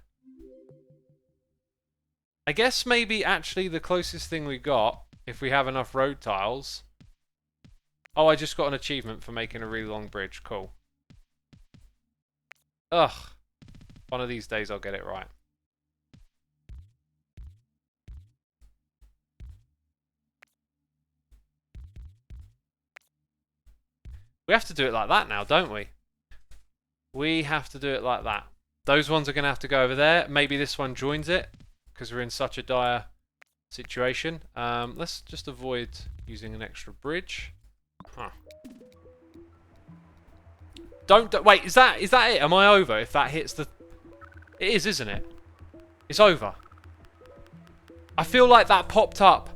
[SPEAKER 1] I guess maybe actually the closest thing we got, if we have enough road tiles... Oh, I just got an achievement for making a really long bridge. Cool. Ugh. One of these days I'll get it right. We have to do it like that now, don't we? We have to do it like that. Those ones are going to have to go over there. Maybe this one joins it, because we're in such a dire situation. Let's just avoid using an extra bridge. Huh. Don't wait. Is that it? Am I over? If that hits the, it is, isn't it? It's over. I feel like that popped up.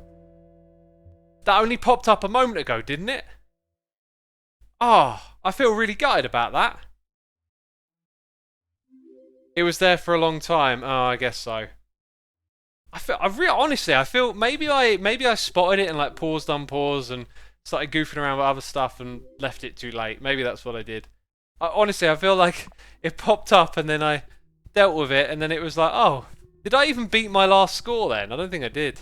[SPEAKER 1] That only popped up a moment ago, didn't it? Oh, I feel really gutted about that. It was there for a long time. Oh, I guess so. Honestly, I feel maybe I spotted it and like paused, unpaused, and started goofing around with other stuff and left it too late. Maybe that's what I did. Honestly, I feel like it popped up and then I dealt with it, and then it was like, oh, did I even beat my last score then? I don't think I did.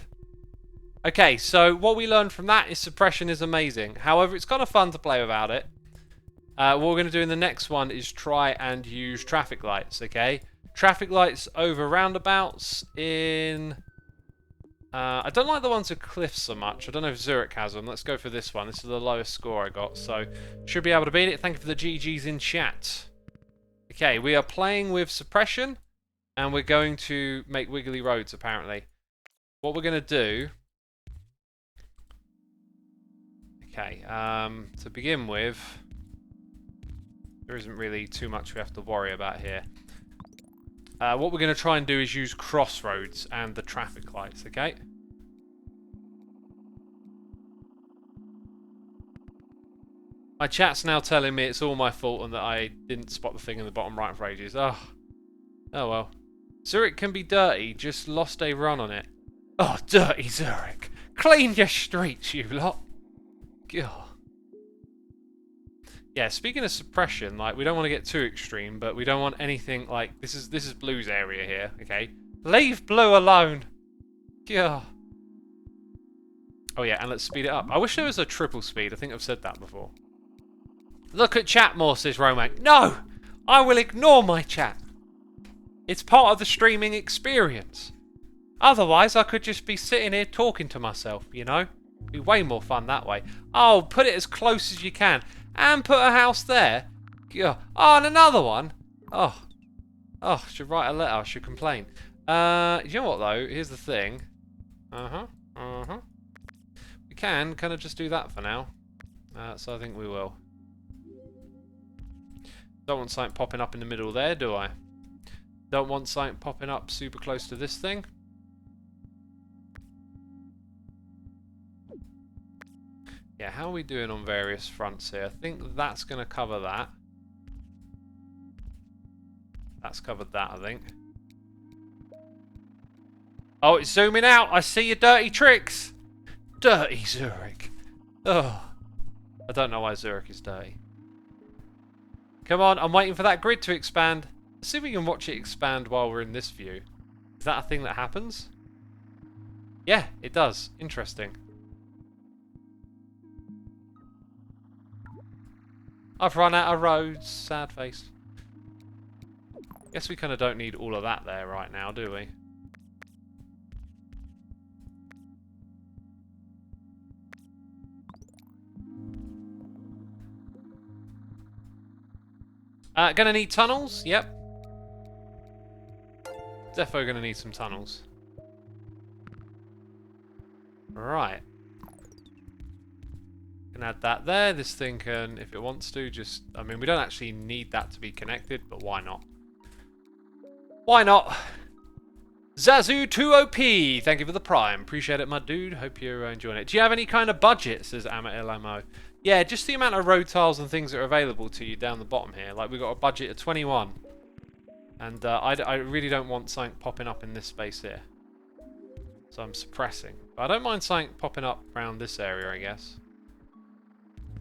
[SPEAKER 1] Okay, so what we learned from that is suppression is amazing. However, it's kind of fun to play without it. What we're going to do in the next one is try and use traffic lights, okay? Traffic lights over roundabouts in... I don't like the ones with cliffs so much. I don't know if Zurich has them. Let's go for this one. This is the lowest score I got, so should be able to beat it. Thank you for the GGs in chat. Okay, we are playing with suppression, and we're going to make wiggly roads, apparently. What we're going to do... Okay, to begin with, there isn't really too much we have to worry about here. What we're going to try and do is use crossroads and the traffic lights, okay? My chat's now telling me it's all my fault and that I didn't spot the thing in the bottom right for ages. Oh well. Zurich can be dirty, just lost a run on it. Oh, dirty Zurich. Clean your streets, you lot. God. Yeah, speaking of suppression, like, we don't want to get too extreme, but we don't want anything like... This is Blue's area here, okay? Leave Blue alone! God. Oh yeah, and let's speed it up. I wish there was a triple speed. I think I've said that before. Look at chat more, says Romac. No! I will ignore my chat. It's part of the streaming experience. Otherwise, I could just be sitting here talking to myself, you know? Be way more fun that way. Oh, put it as close as you can. And put a house there. Oh, and another one. Oh, I should write a letter. I should complain. You know what, though? Here's the thing. We can kind of just do that for now. So I think we will. Don't want something popping up in the middle there, do I? Don't want something popping up super close to this thing. Yeah, how are we doing on various fronts here? I think that's going to cover that. That's covered that, I think. Oh, it's zooming out. I see your dirty tricks. Dirty Zurich. Oh, I don't know why Zurich is dirty. Come on, I'm waiting for that grid to expand. Let's see if we can watch it expand while we're in this view. Is that a thing that happens? Yeah, it does. Interesting. I've run out of roads. Sad face. Guess we kind of don't need all of that there right now, do we? Gonna need tunnels? Yep. Defo gonna need some tunnels. Right. Can add that there. This thing can, if it wants to, just... I mean, we don't actually need that to be connected, but why not? Why not? Zazu2OP, thank you for the prime. Appreciate it, my dude. Hope you're enjoying it. Do you have any kind of budget, says AmaLMO? Yeah, just the amount of road tiles and things that are available to you down the bottom here. Like, we've got a budget of 21. And I really don't want something popping up in this space here. So I'm suppressing. But I don't mind something popping up around this area, I guess.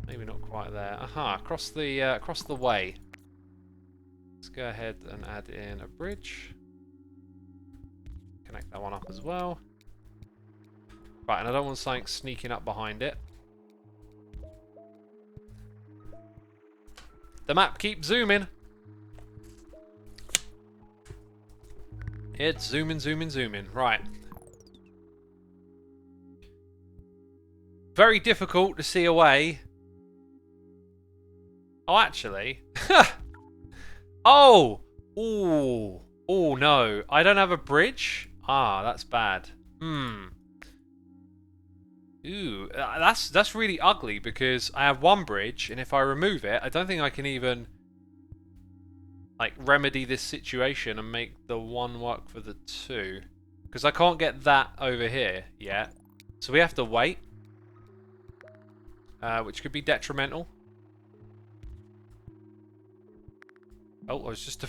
[SPEAKER 1] Maybe not quite there. Aha, across the way. Let's go ahead and add in a bridge. Connect that one up as well. Right, and I don't want something sneaking up behind it. The map keeps zooming. It's zooming, zooming, zooming. Right. Very difficult to see a way. Oh, actually. Oh! Ooh. Oh, no. I don't have a bridge? Ah, that's bad. Ooh. That's really ugly because I have one bridge, and if I remove it, I don't think I can even like remedy this situation and make the one work for the two. Because I can't get that over here yet. So we have to wait. Which could be detrimental. Oh, I was just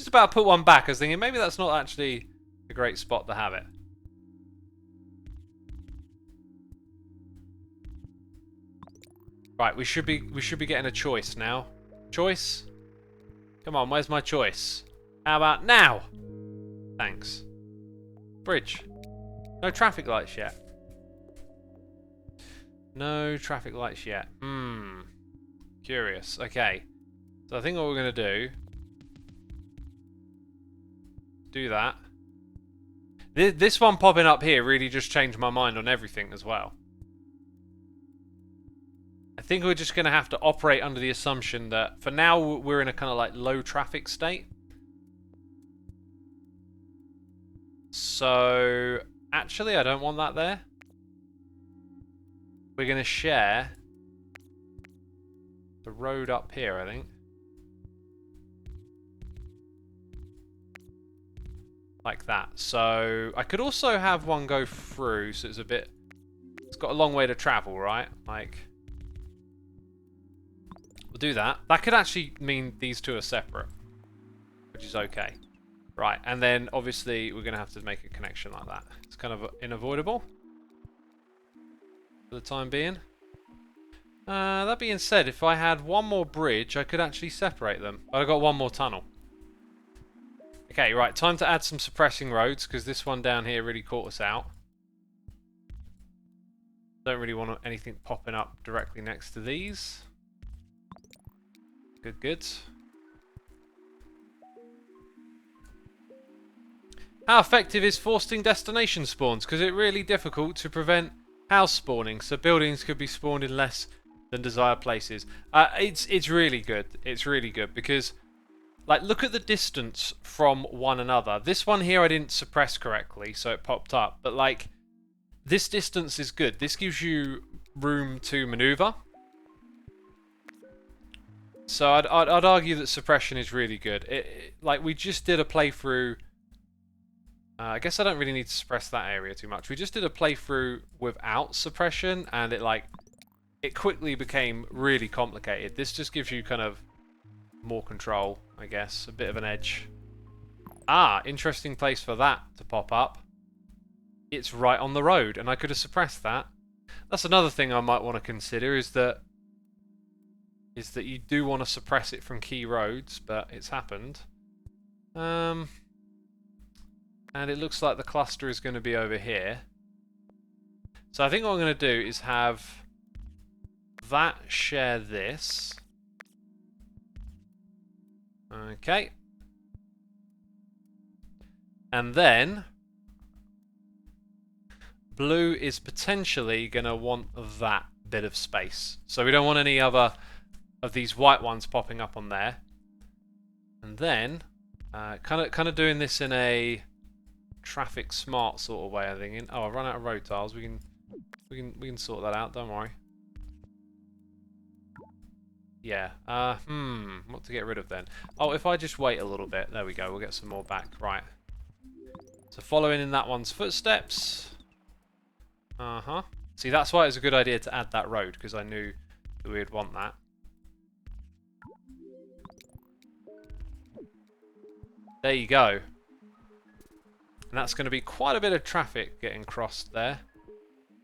[SPEAKER 1] about to put one back. I was thinking maybe that's not actually a great spot to have it. Right, we should be getting a choice now. Choice? Come on, where's my choice? How about now? Thanks. Bridge. No traffic lights yet. No traffic lights yet. Curious. Okay. So I think what we're going to do that. This one popping up here really just changed my mind on everything as well. I think we're just going to have to operate under the assumption that for now we're in a kind of like low traffic state. So actually I don't want that there. We're going to share the road up here, I think. Like that. So I could also have one go through, so it's got a long way to travel, right? Like, we'll do that. That could actually mean these two are separate, which is okay. Right, and then obviously we're going to have to make a connection like that. It's kind of unavoidable for the time being. That being said, if I had one more bridge, I could actually separate them. But I got one more tunnel. Okay, right, time to add some suppressing roads, because this one down here really caught us out. Don't really want anything popping up directly next to these. Good, good. How effective is forcing destination spawns? Because it's really difficult to prevent house spawning, so buildings could be spawned in less than desired places. It's really good. It's really good, because... like, look at the distance from one another. This one here I didn't suppress correctly, so it popped up. But, like, this distance is good. This gives you room to maneuver. So I'd argue that suppression is really good. Like, we just did a playthrough... I guess I don't really need to suppress that area too much. We just did a playthrough without suppression, and it quickly became really complicated. This just gives you kind of more control, I guess, a bit of an edge. Ah, interesting place for that to pop up. It's right on the road, and I could have suppressed that. That's another thing I might want to consider, is that you do want to suppress it from key roads, but it's happened. And it looks like the cluster is going to be over here. So I think what I'm going to do is have that share this. Okay. And then blue is potentially going to want that bit of space. So we don't want any other of these white ones popping up on there. And then kind of doing this in a traffic smart sort of way, I think. Oh, I've run out of road tiles. We can sort that out, don't worry. Yeah. What to get rid of then? Oh, if I just wait a little bit. There we go. We'll get some more back. Right. So following in that one's footsteps. See, that's why it was a good idea to add that road, because I knew that we'd want that. There you go. And that's going to be quite a bit of traffic getting crossed there.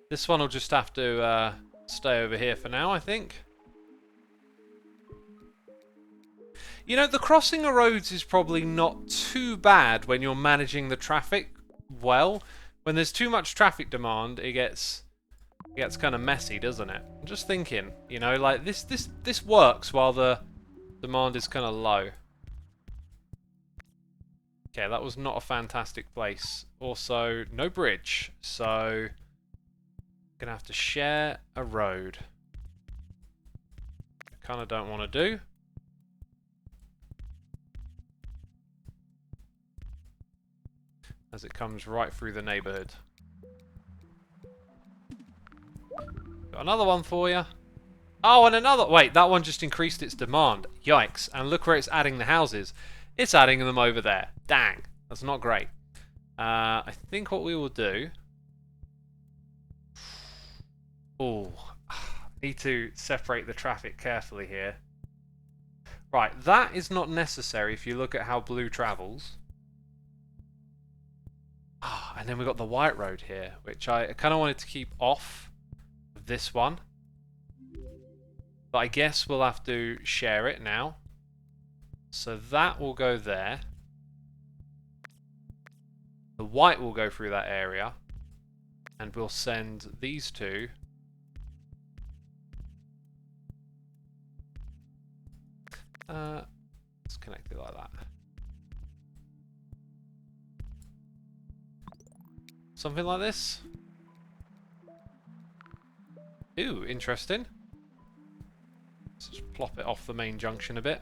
[SPEAKER 1] This one will just have to stay over here for now, I think. You know, the crossing of roads is probably not too bad when you're managing the traffic well. When there's too much traffic demand, it gets kind of messy, doesn't it? I'm just thinking, you know, like this works while the demand is kind of low. Okay, that was not a fantastic place. Also, no bridge, so gonna have to share a road. I kind of don't want to do. As it comes right through the neighborhood. Got another one for you. Oh, and another. Wait, that one just increased its demand. Yikes. And look where it's adding the houses. It's adding them over there. Dang, that's not great. I think what we will do... Oh, need to separate the traffic carefully here. Right, that is not necessary if you look at how blue travels. Ah, and then we've got the white road here, which I kind of wanted to keep off of this one. But I guess we'll have to share it now. So that will go there. The white will go through that area. And we'll send these two. Let's connect it like that. Something like this. Ooh, interesting. Let's just plop it off the main junction a bit.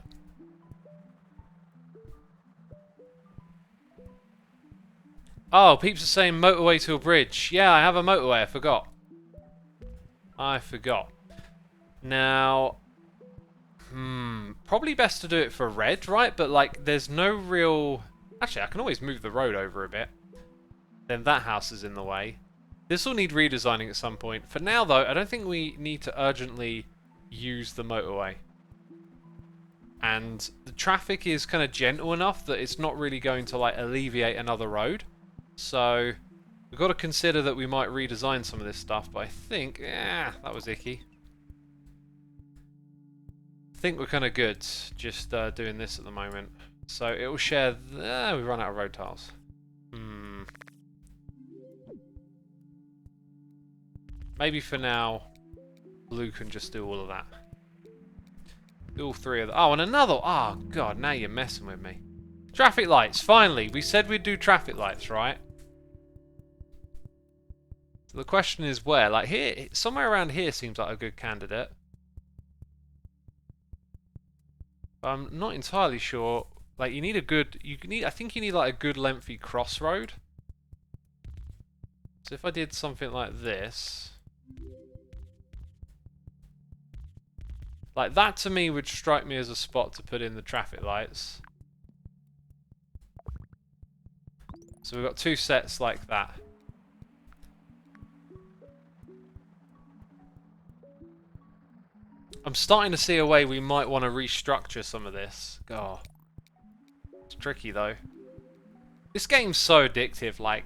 [SPEAKER 1] Oh, peeps are saying motorway to a bridge. Yeah, I have a motorway, I forgot. Now, probably best to do it for red, right? But like, there's no real... Actually, I can always move the road over a bit. Then that house is in the way. This will need redesigning at some point. For now, though, I don't think we need to urgently use the motorway. And the traffic is kind of gentle enough that it's not really going to like alleviate another road. So we've got to consider that we might redesign some of this stuff. But I think, that was icky. I think we're kind of good just doing this at the moment. So it will share... we run out of road tiles. Maybe for now, blue can just do all of that. Do all three of them. Oh, and another... Oh, God, now you're messing with me. Traffic lights, finally. We said we'd do traffic lights, right? So the question is where? Like here, somewhere around here seems like a good candidate. But I'm not entirely sure. Like you need a good... I think you need like a good lengthy crossroad. So if I did something like this... Like that to me would strike me as a spot to put in the traffic lights. So we've got two sets like that. I'm starting to see a way we might want to restructure some of this. God. It's tricky though. This game's so addictive, like...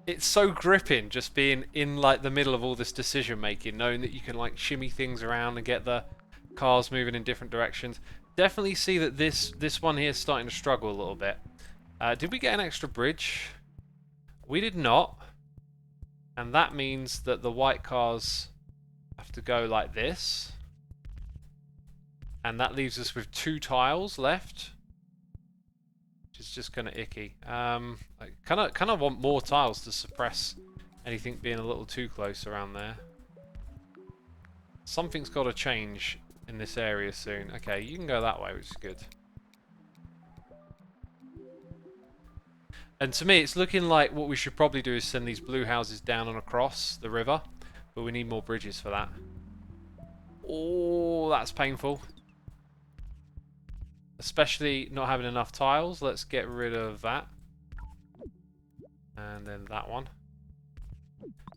[SPEAKER 1] It's so gripping just being in like the middle of all this decision making, knowing that you can like shimmy things around and get the cars moving in different directions. Definitely see that this one here is starting to struggle a little bit. Did we get an extra bridge? We did not. And that means that the white cars have to go like this. And that leaves us with 2 tiles left. It's just kind of icky. I kind of want more tiles to suppress anything being a little too close around there. Something's got to change in this area soon. Okay, you can go that way, which is good. And to me, it's looking like what we should probably do is send these blue houses down and across the river. But we need more bridges for that. Oh, that's painful. Especially not having enough tiles. Let's get rid of that. And then that one.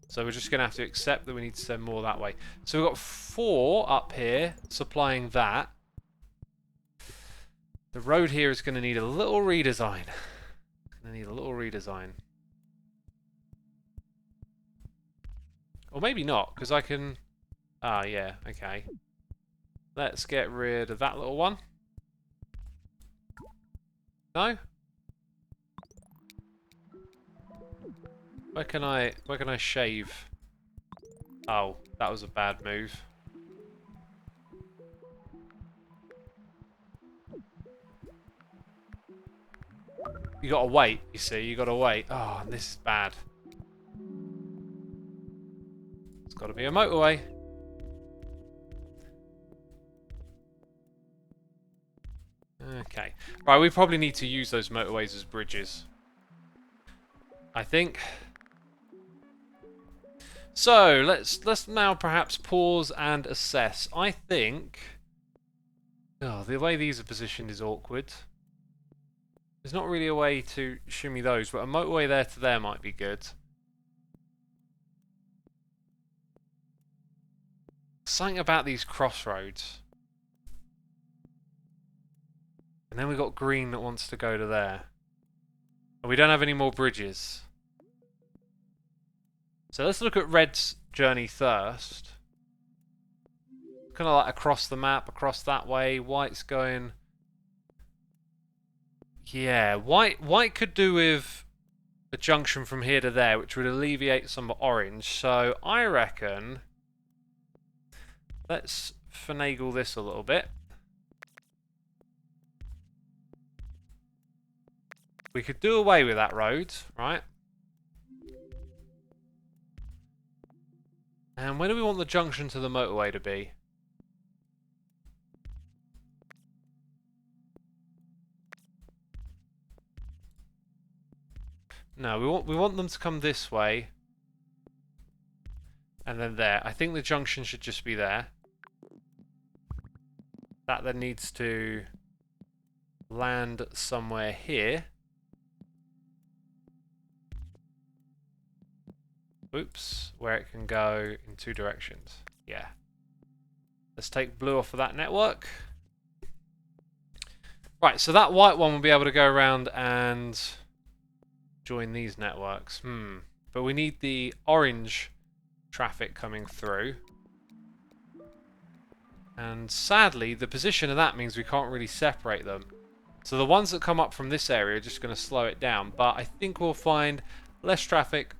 [SPEAKER 1] So we're just going to have to accept that we need to send more that way. So we've got 4 up here supplying that. The road here is going to need a little redesign. It's going to need a little redesign. Or maybe not, because I can... Ah, yeah, okay. Let's get rid of that little one. No? Where can I shave? Oh, that was a bad move. You gotta wait, you see, you gotta wait. Oh, and this is bad. It's gotta be a motorway. Okay. Right, we probably need to use those motorways as bridges. I think. So, let's now perhaps pause and assess. I think... Oh, the way these are positioned is awkward. There's not really a way to shimmy those, but a motorway there to there might be good. Something about these crossroads. And then we've got green that wants to go to there. And we don't have any more bridges. So let's look at red's journey first. Kind of like across the map, across that way. White's going... Yeah, white could do with a junction from here to there, which would alleviate some orange. So I reckon... Let's finagle this a little bit. We could do away with that road, right? And where do we want the junction to the motorway to be? No, we want them to come this way. And then there. I think the junction should just be there. That then needs to land somewhere here. Oops, where it can go in two directions. Yeah. Let's take blue off of that network. Right, so that white one will be able to go around and join these networks. But we need the orange traffic coming through. And sadly, the position of that means we can't really separate them. So the ones that come up from this area are just going to slow it down. But I think we'll find less traffic.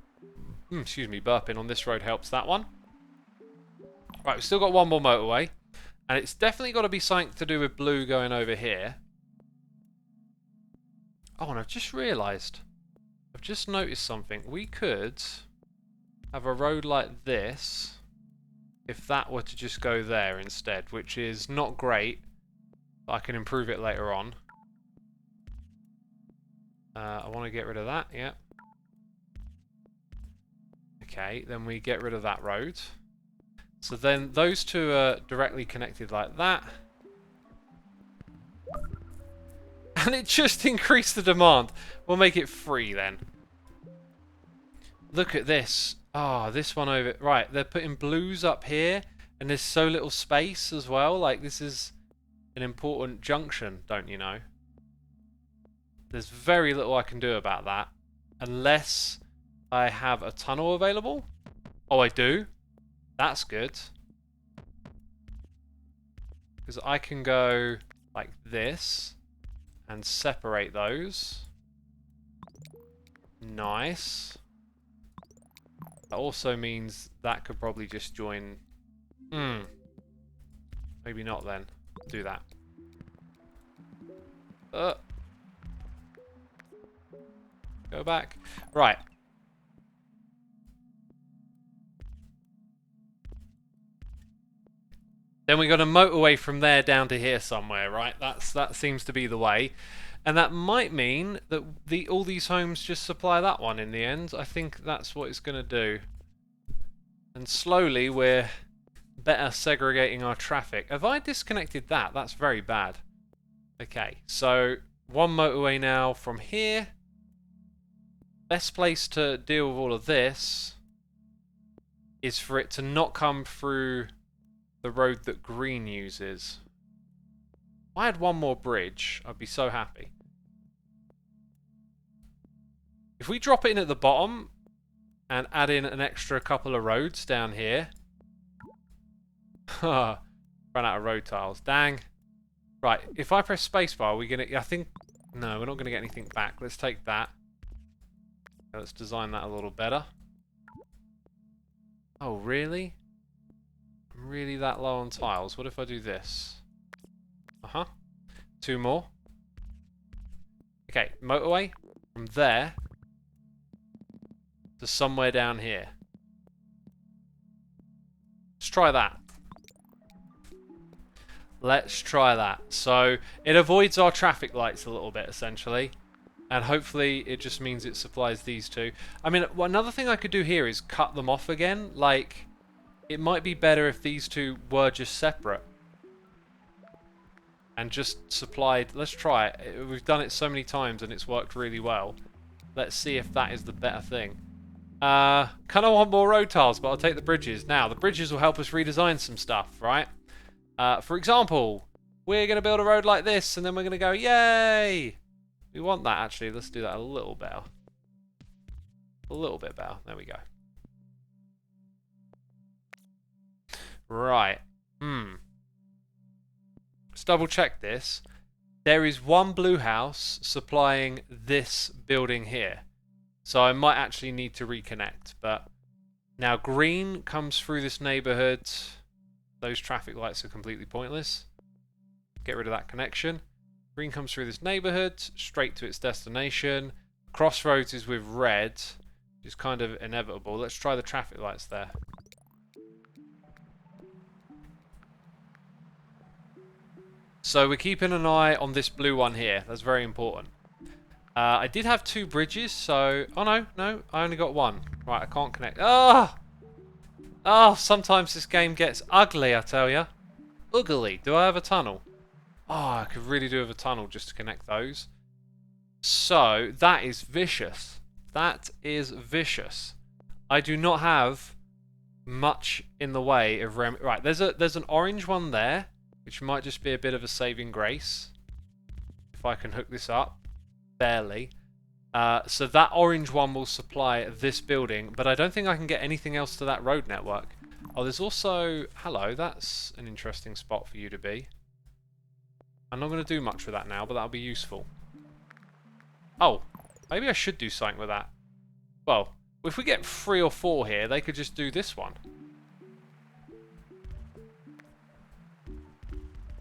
[SPEAKER 1] Excuse me, burping on this road helps that one. Right, we've still got one more motorway. And it's definitely got to be something to do with blue going over here. Oh, and I've just realised. I've just noticed something. We could have a road like this if that were to just go there instead, which is not great, but I can improve it later on. I want to get rid of that, yeah. Okay, then we get rid of that road. So then those two are directly connected like that. And it just increased the demand. We'll make it free then. Look at this. Ah, this one over... Right, they're putting blues up here. And there's so little space as well. Like, this is an important junction, don't you know? There's very little I can do about that. Unless I have a tunnel available. Oh, I do? That's good. Because I can go like this. And separate those. Nice. That also means that could probably just join... Maybe not then. Do that. Go back. Right. Then we got a motorway from there down to here somewhere, right? That seems to be the way. And that might mean that all these homes just supply that one in the end. I think that's what it's going to do. And slowly we're better segregating our traffic. Have I disconnected that? That's very bad. Okay, so one motorway now from here. Best place to deal with all of this is for it to not come through the road that green uses. If I had one more bridge, I'd be so happy. If we drop it in at the bottom and add in an extra couple of roads down here. Run out of road tiles. Dang. Right, if I press spacebar, we're gonna... I think... No, we're not going to get anything back. Let's take that. Let's design that a little better. Oh, really? I'm really that low on tiles. What if I do this? Two more. Okay, motorway from there to somewhere down here. Let's try that. Let's try that. So it avoids our traffic lights a little bit, essentially. And hopefully it just means it supplies these two. I mean, another thing I could do here is cut them off again. Like, it might be better if these two were just separate. and just supplied... Let's try it. We've done it so many times and it's worked really well. Let's see if that is the better thing. Kind of want more road tiles, but I'll take the bridges. Now, the bridges will help us redesign some stuff, right? For example, we're going to build a road like this, and then we're going to go, yay! We want that, actually. Let's do that a little better. A little bit better. There we go. Right. Let's double check this. There is one blue house supplying this building here. So I might actually need to reconnect. But now green comes through this neighborhood. Those traffic lights are completely pointless. Get rid of that connection. Green comes through this neighborhood, straight to its destination. Crossroads is with red, which is kind of inevitable. Let's try the traffic lights there. So we're keeping an eye on this blue one here. That's very important. I did have 2 bridges, so... Oh, no, I only got 1. Right, I can't connect. Ah! Oh, sometimes this game gets ugly, I tell ya. Ugly. Do I have a tunnel? Oh, I could really do with a tunnel just to connect those. So, that is vicious. That is vicious. I do not have much in the way of... Right, there's an orange one there, which might just be a bit of a saving grace. If I can hook this up. Barely. So that orange one will supply this building, but I don't think I can get anything else to that road network. Oh, there's also... Hello, that's an interesting spot for you to be. I'm not going to do much with that now, but that'll be useful. Oh, maybe I should do something with that. Well, if we get 3 or 4 here, they could just do this one.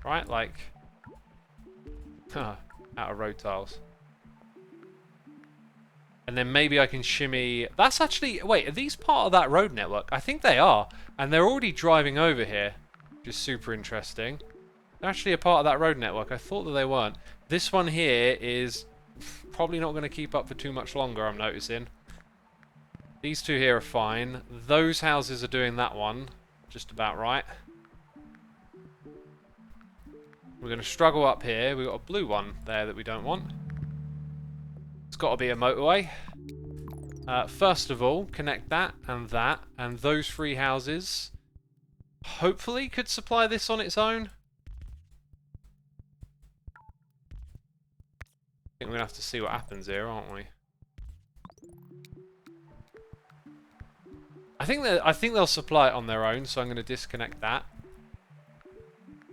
[SPEAKER 1] Right, like... out of road tiles. And then maybe I can shimmy... That's actually... Wait, are these part of that road network? I think they are. And they're already driving over here. Which is super interesting. They're actually a part of that road network. I thought that they weren't. This one here is probably not going to keep up for too much longer, I'm noticing. These 2 here are fine. Those houses are doing that one. Just about right. We're going to struggle up here. We've got a blue one there that we don't want. It's got to be a motorway. First of all, connect that, and those 3 houses hopefully could supply this on its own. I think we're going to have to see what happens here, aren't we? I think they'll supply it on their own, so I'm going to disconnect that.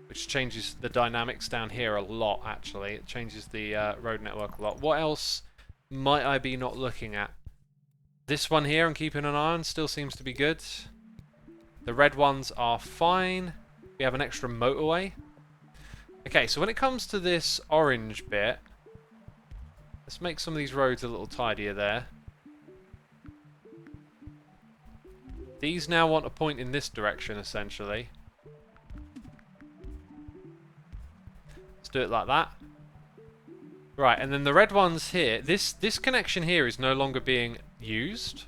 [SPEAKER 1] Which changes the dynamics down here a lot, actually. It changes the road network a lot. What else might I be not looking at? This one here I'm keeping an eye on, still seems to be good. The red ones are fine. We have an extra motorway. Okay, so when it comes to this orange bit, let's make some of these roads a little tidier there. These now want a point in this direction, essentially. Let's do it like that. Right, and then the red ones here, this connection here is no longer being used.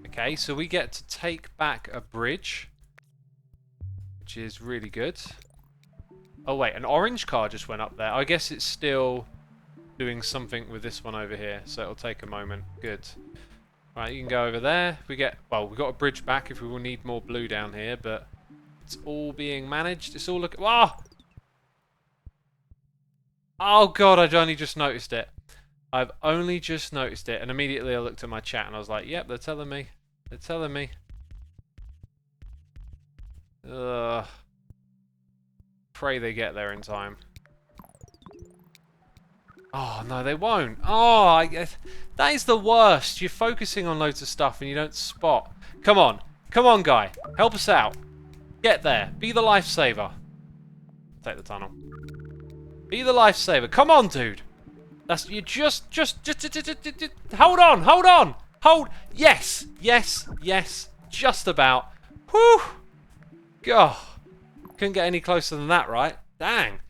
[SPEAKER 1] Okay, so we get to take back a bridge, which is really good. Oh wait, an orange car just went up there. I guess it's still doing something with this one over here, so it'll take a moment. Good. Right, you can go over there. We've got a bridge back if we will need more blue down here, but it's all being managed. It's all looking... Ah! Oh god, I'd only just noticed it. I've only just noticed it, and immediately I looked at my chat and I was like, yep, they're telling me. They're telling me. Ugh. Pray they get there in time. Oh, no, they won't. Oh, that is the worst. You're focusing on loads of stuff and you don't spot. Come on. Come on, guy. Help us out. Get there. Be the lifesaver. Take the tunnel. Be the lifesaver. Come on, dude. That's... You just... Hold on. Hold on. Hold... Yes. Yes. Yes. Just about. Whew. God. Couldn't get any closer than that, right? Dang.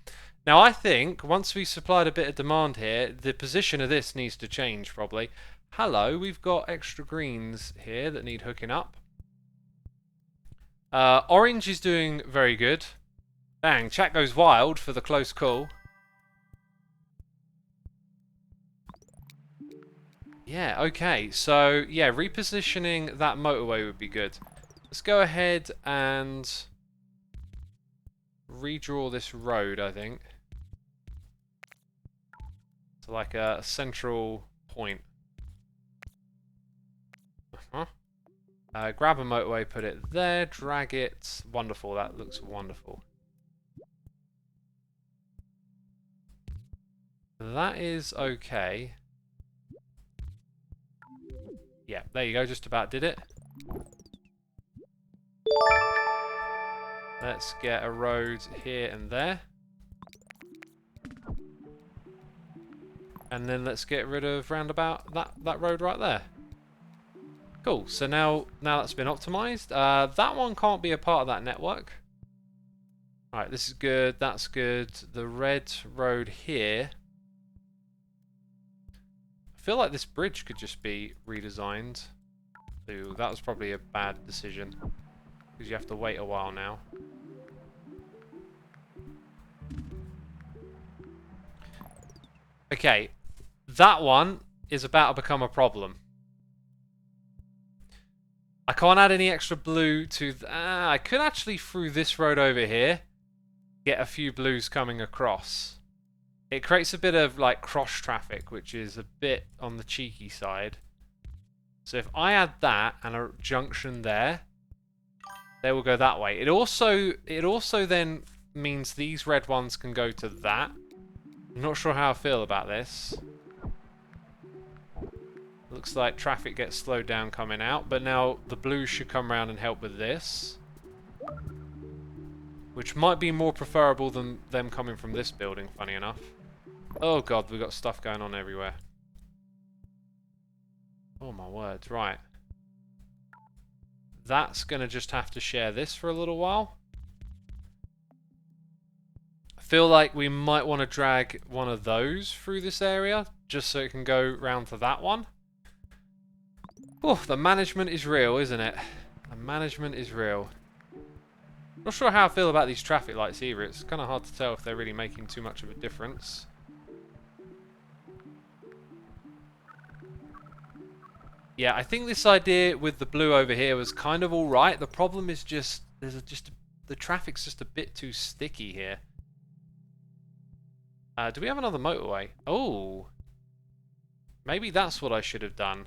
[SPEAKER 1] Now, I think, once we supplied a bit of demand here, the position of this needs to change, probably. Hello, we've got extra greens here that need hooking up. Orange is doing very good. Dang, chat goes wild for the close call. Yeah, okay. So, yeah, repositioning that motorway would be good. Let's go ahead and redraw this road, I think. To like a central point. Grab a motorway, put it there, drag it. Wonderful, that looks wonderful. That is okay. Yeah, there you go, just about did it. Let's get a road here and there. And then let's get rid of roundabout that road right there. Cool, so now that's been optimized. That one can't be a part of that network. Alright, this is good, that's good. The red road here. I feel like this bridge could just be redesigned. Ooh, that was probably a bad decision. Because you have to wait a while now. Okay, that one is about to become a problem. I can't add any extra blue to... I could actually, through this road over here, get a few blues coming across. It creates a bit of like cross traffic, which is a bit on the cheeky side. So if I add that and a junction there, they will go that way. It also then means these red ones can go to that. I'm not sure how I feel about this. Looks like traffic gets slowed down coming out, but now the blues should come around and help with this. Which might be more preferable than them coming from this building, funny enough. Oh god, we've got stuff going on everywhere. Oh my words, right. That's going to just have to share this for a little while. I feel like we might want to drag one of those through this area, just so it can go round to that one. Oh, the management is real, isn't it? The management is real. Not sure how I feel about these traffic lights either. It's kind of hard to tell if they're really making too much of a difference. Yeah, I think this idea with the blue over here was kind of alright. The problem is just the traffic's just a bit too sticky here. Do we have another motorway? Oh, maybe that's what I should have done.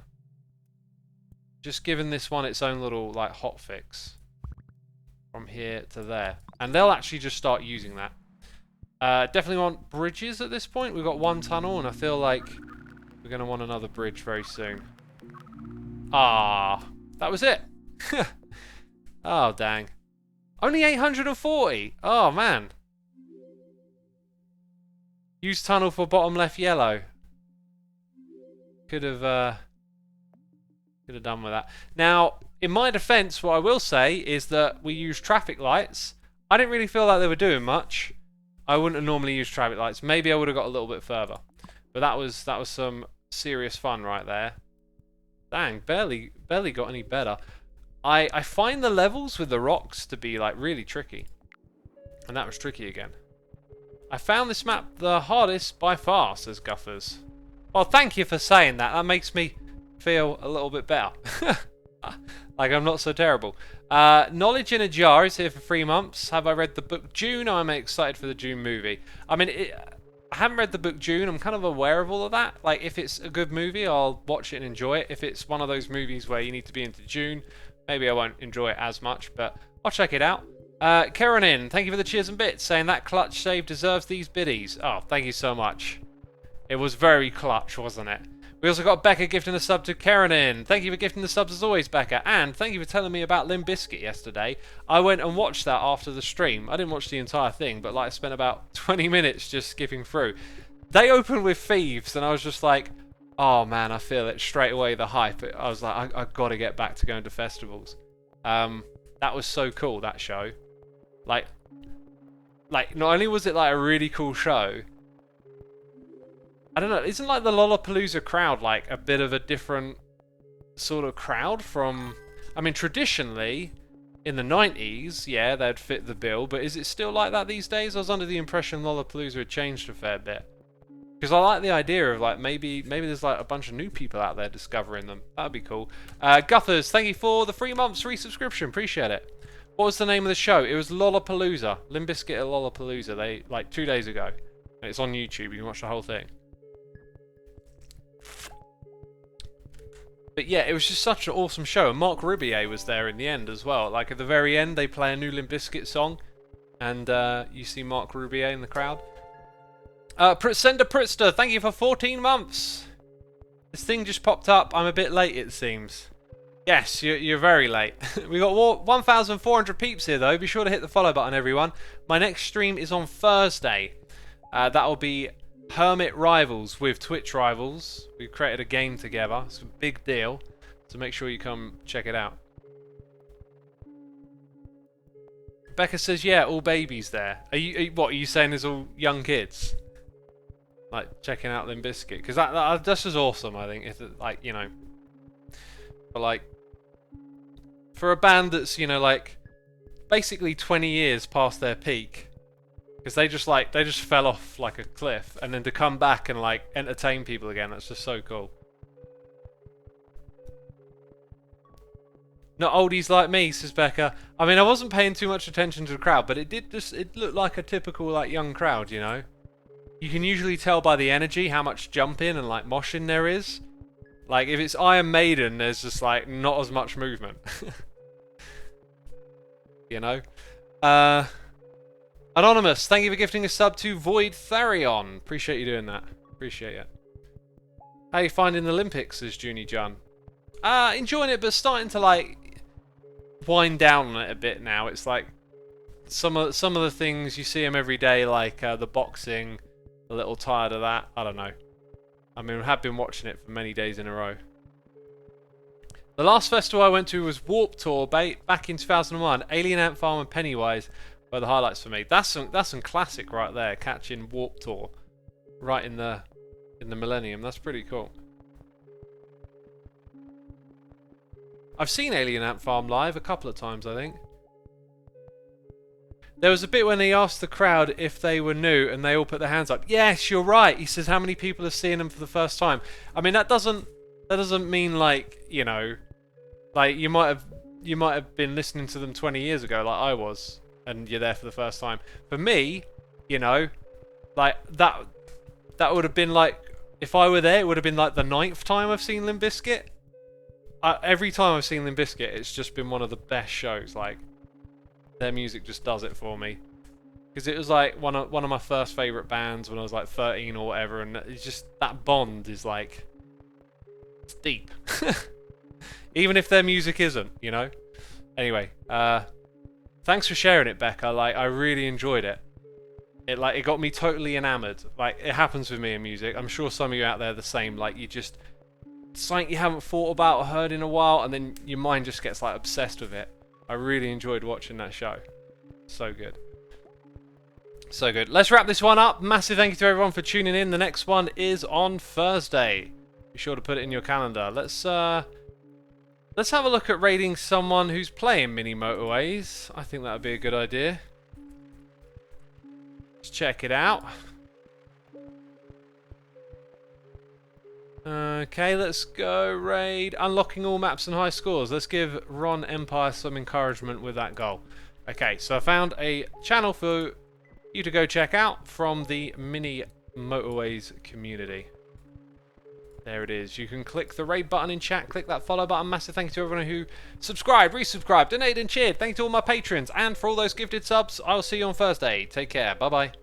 [SPEAKER 1] Just given this one its own little like hot fix from here to there, and they'll actually just start using that. Definitely want bridges at this point. We've got one tunnel, and I feel like we're going to want another bridge very soon. Ah, that was it. Oh, dang. Only 840. Oh, man. Use tunnel for bottom left yellow. Could have done with that. Now, in my defense, what I will say is that we use traffic lights. I didn't really feel like they were doing much. I wouldn't have normally used traffic lights. Maybe I would have got a little bit further. But that was some serious fun right there. Dang, barely got any better. I find the levels with the rocks to be like really tricky. And that was tricky again. I found this map the hardest by far, says Guffers. Well, thank you for saying that. That makes me feel a little bit better. Like I'm not so terrible. Knowledge in a Jar is here for 3 months. Have I read the book June? I'm excited for the June movie. I mean, I haven't read the book June. I'm kind of aware of all of that. Like, if it's a good movie, I'll watch it and enjoy it. If it's one of those movies where you need to be into June, maybe I won't enjoy it as much, but I'll check it out. Karen, thank you for the cheers and bits, saying that clutch save deserves these biddies. Oh, thank you so much. It was very clutch, wasn't it? We also got Becca gifting a sub to Karen. Thank you for gifting the subs as always, Becca. And thank you for telling me about Limp Bizkit yesterday. I went and watched that after the stream. I didn't watch the entire thing, but like I spent about 20 minutes just skipping through. They opened with Thieves, and I was just like, oh man, I feel it straight away, the hype. I was like, I got to get back to going to festivals. That was so cool, that show. Like, not only was it like a really cool show, I don't know, isn't like the Lollapalooza crowd like a bit of a different sort of crowd from... I mean, traditionally, in the 90s, yeah, they'd fit the bill, but is it still like that these days? I was under the impression Lollapalooza had changed a fair bit. Because I like the idea of like maybe there's like a bunch of new people out there discovering them. That'd be cool. Guthers, thank you for the 3 months resubscription. Appreciate it. What was the name of the show? It was Lollapalooza. Limp Bizkit at Lollapalooza. They like 2 days ago. And it's on YouTube. You can watch the whole thing. But yeah, it was just such an awesome show. And Mark Ribier was there in the end as well. Like at the very end, they play a new Limp Bizkit song, and you see Mark Ribier in the crowd. Sender Pritzter, thank you for 14 months. This thing just popped up. I'm a bit late, it seems. Yes, you're very late. We got 1,400 peeps here, though. Be sure to hit the follow button, everyone. My next stream is on Thursday. That'll be Hermit Rivals with Twitch Rivals. We've created a game together. It's a big deal. So make sure you come check it out. Becca says, yeah, all babies there. What are you saying there's all young kids? Like, checking out Limp Bizkit? Because that's just awesome, I think. If it, like, you know. But, like, for a band that's, you know, like, basically 20 years past their peak. Because they just fell off like a cliff. And then to come back and, like, entertain people again, that's just so cool. Not oldies like me, says Becca. I mean, I wasn't paying too much attention to the crowd, but it looked like a typical, like, young crowd, you know? You can usually tell by the energy how much jumping and, like, moshing there is. Like, if it's Iron Maiden, there's just, like, not as much movement. You know? Anonymous, thank you for gifting a sub to Void Therion. Appreciate you doing that. Appreciate it. How you finding the Olympics, says Junie John? Enjoying it, but starting to, like, wind down on it a bit now. It's like some of the things you see them every day, like the boxing. A little tired of that. I don't know. I mean, I have been watching it for many days in a row. The last festival I went to was Warped Tour back in 2001. Alien Ant Farm and Pennywise were the highlights for me. That's some classic right there. Catching Warped Tour right in the millennium. That's pretty cool. I've seen Alien Ant Farm live a couple of times, I think. There was a bit when he asked the crowd if they were new, and they all put their hands up. Yes, you're right. He says, how many people are seeing them for the first time? I mean, that doesn't mean, like, you know, like you might have been listening to them 20 years ago, like I was, and you're there for the first time. For me, you know, like that would have been like, if I were there, it would have been like the 9th time I've seen Limp Bizkit. Every time I've seen Limp Bizkit, it's just been one of the best shows. Like, their music just does it for me. Because it was like one of my first favourite bands when I was like 13 or whatever, and it's just, that bond is like, it's deep. Even if their music isn't, you know? Anyway, thanks for sharing it, Becca. Like, I really enjoyed it. It got me totally enamoured. Like, it happens with me in music. I'm sure some of you out there are the same. Like, you just, something you haven't thought about or heard in a while, and then your mind just gets like obsessed with it. I really enjoyed watching that show. So good. So good. Let's wrap this one up. Massive thank you to everyone for tuning in. The next one is on Thursday. Be sure to put it in your calendar. Let's have a look at raiding someone who's playing mini motorways. I think that would be a good idea. Let's check it out. Okay, let's go raid. Unlocking all maps and high scores. Let's give Ron Empire some encouragement with that goal. Okay, so I found a channel for you to go check out from the Mini Motorways community. There it is. You can click the raid button in chat, click that follow button. Massive thank you to everyone who subscribed, resubscribed, donated and cheered. Thank you to all my patrons, and for all those gifted subs. I will see you on Thursday. Take care. Bye-bye.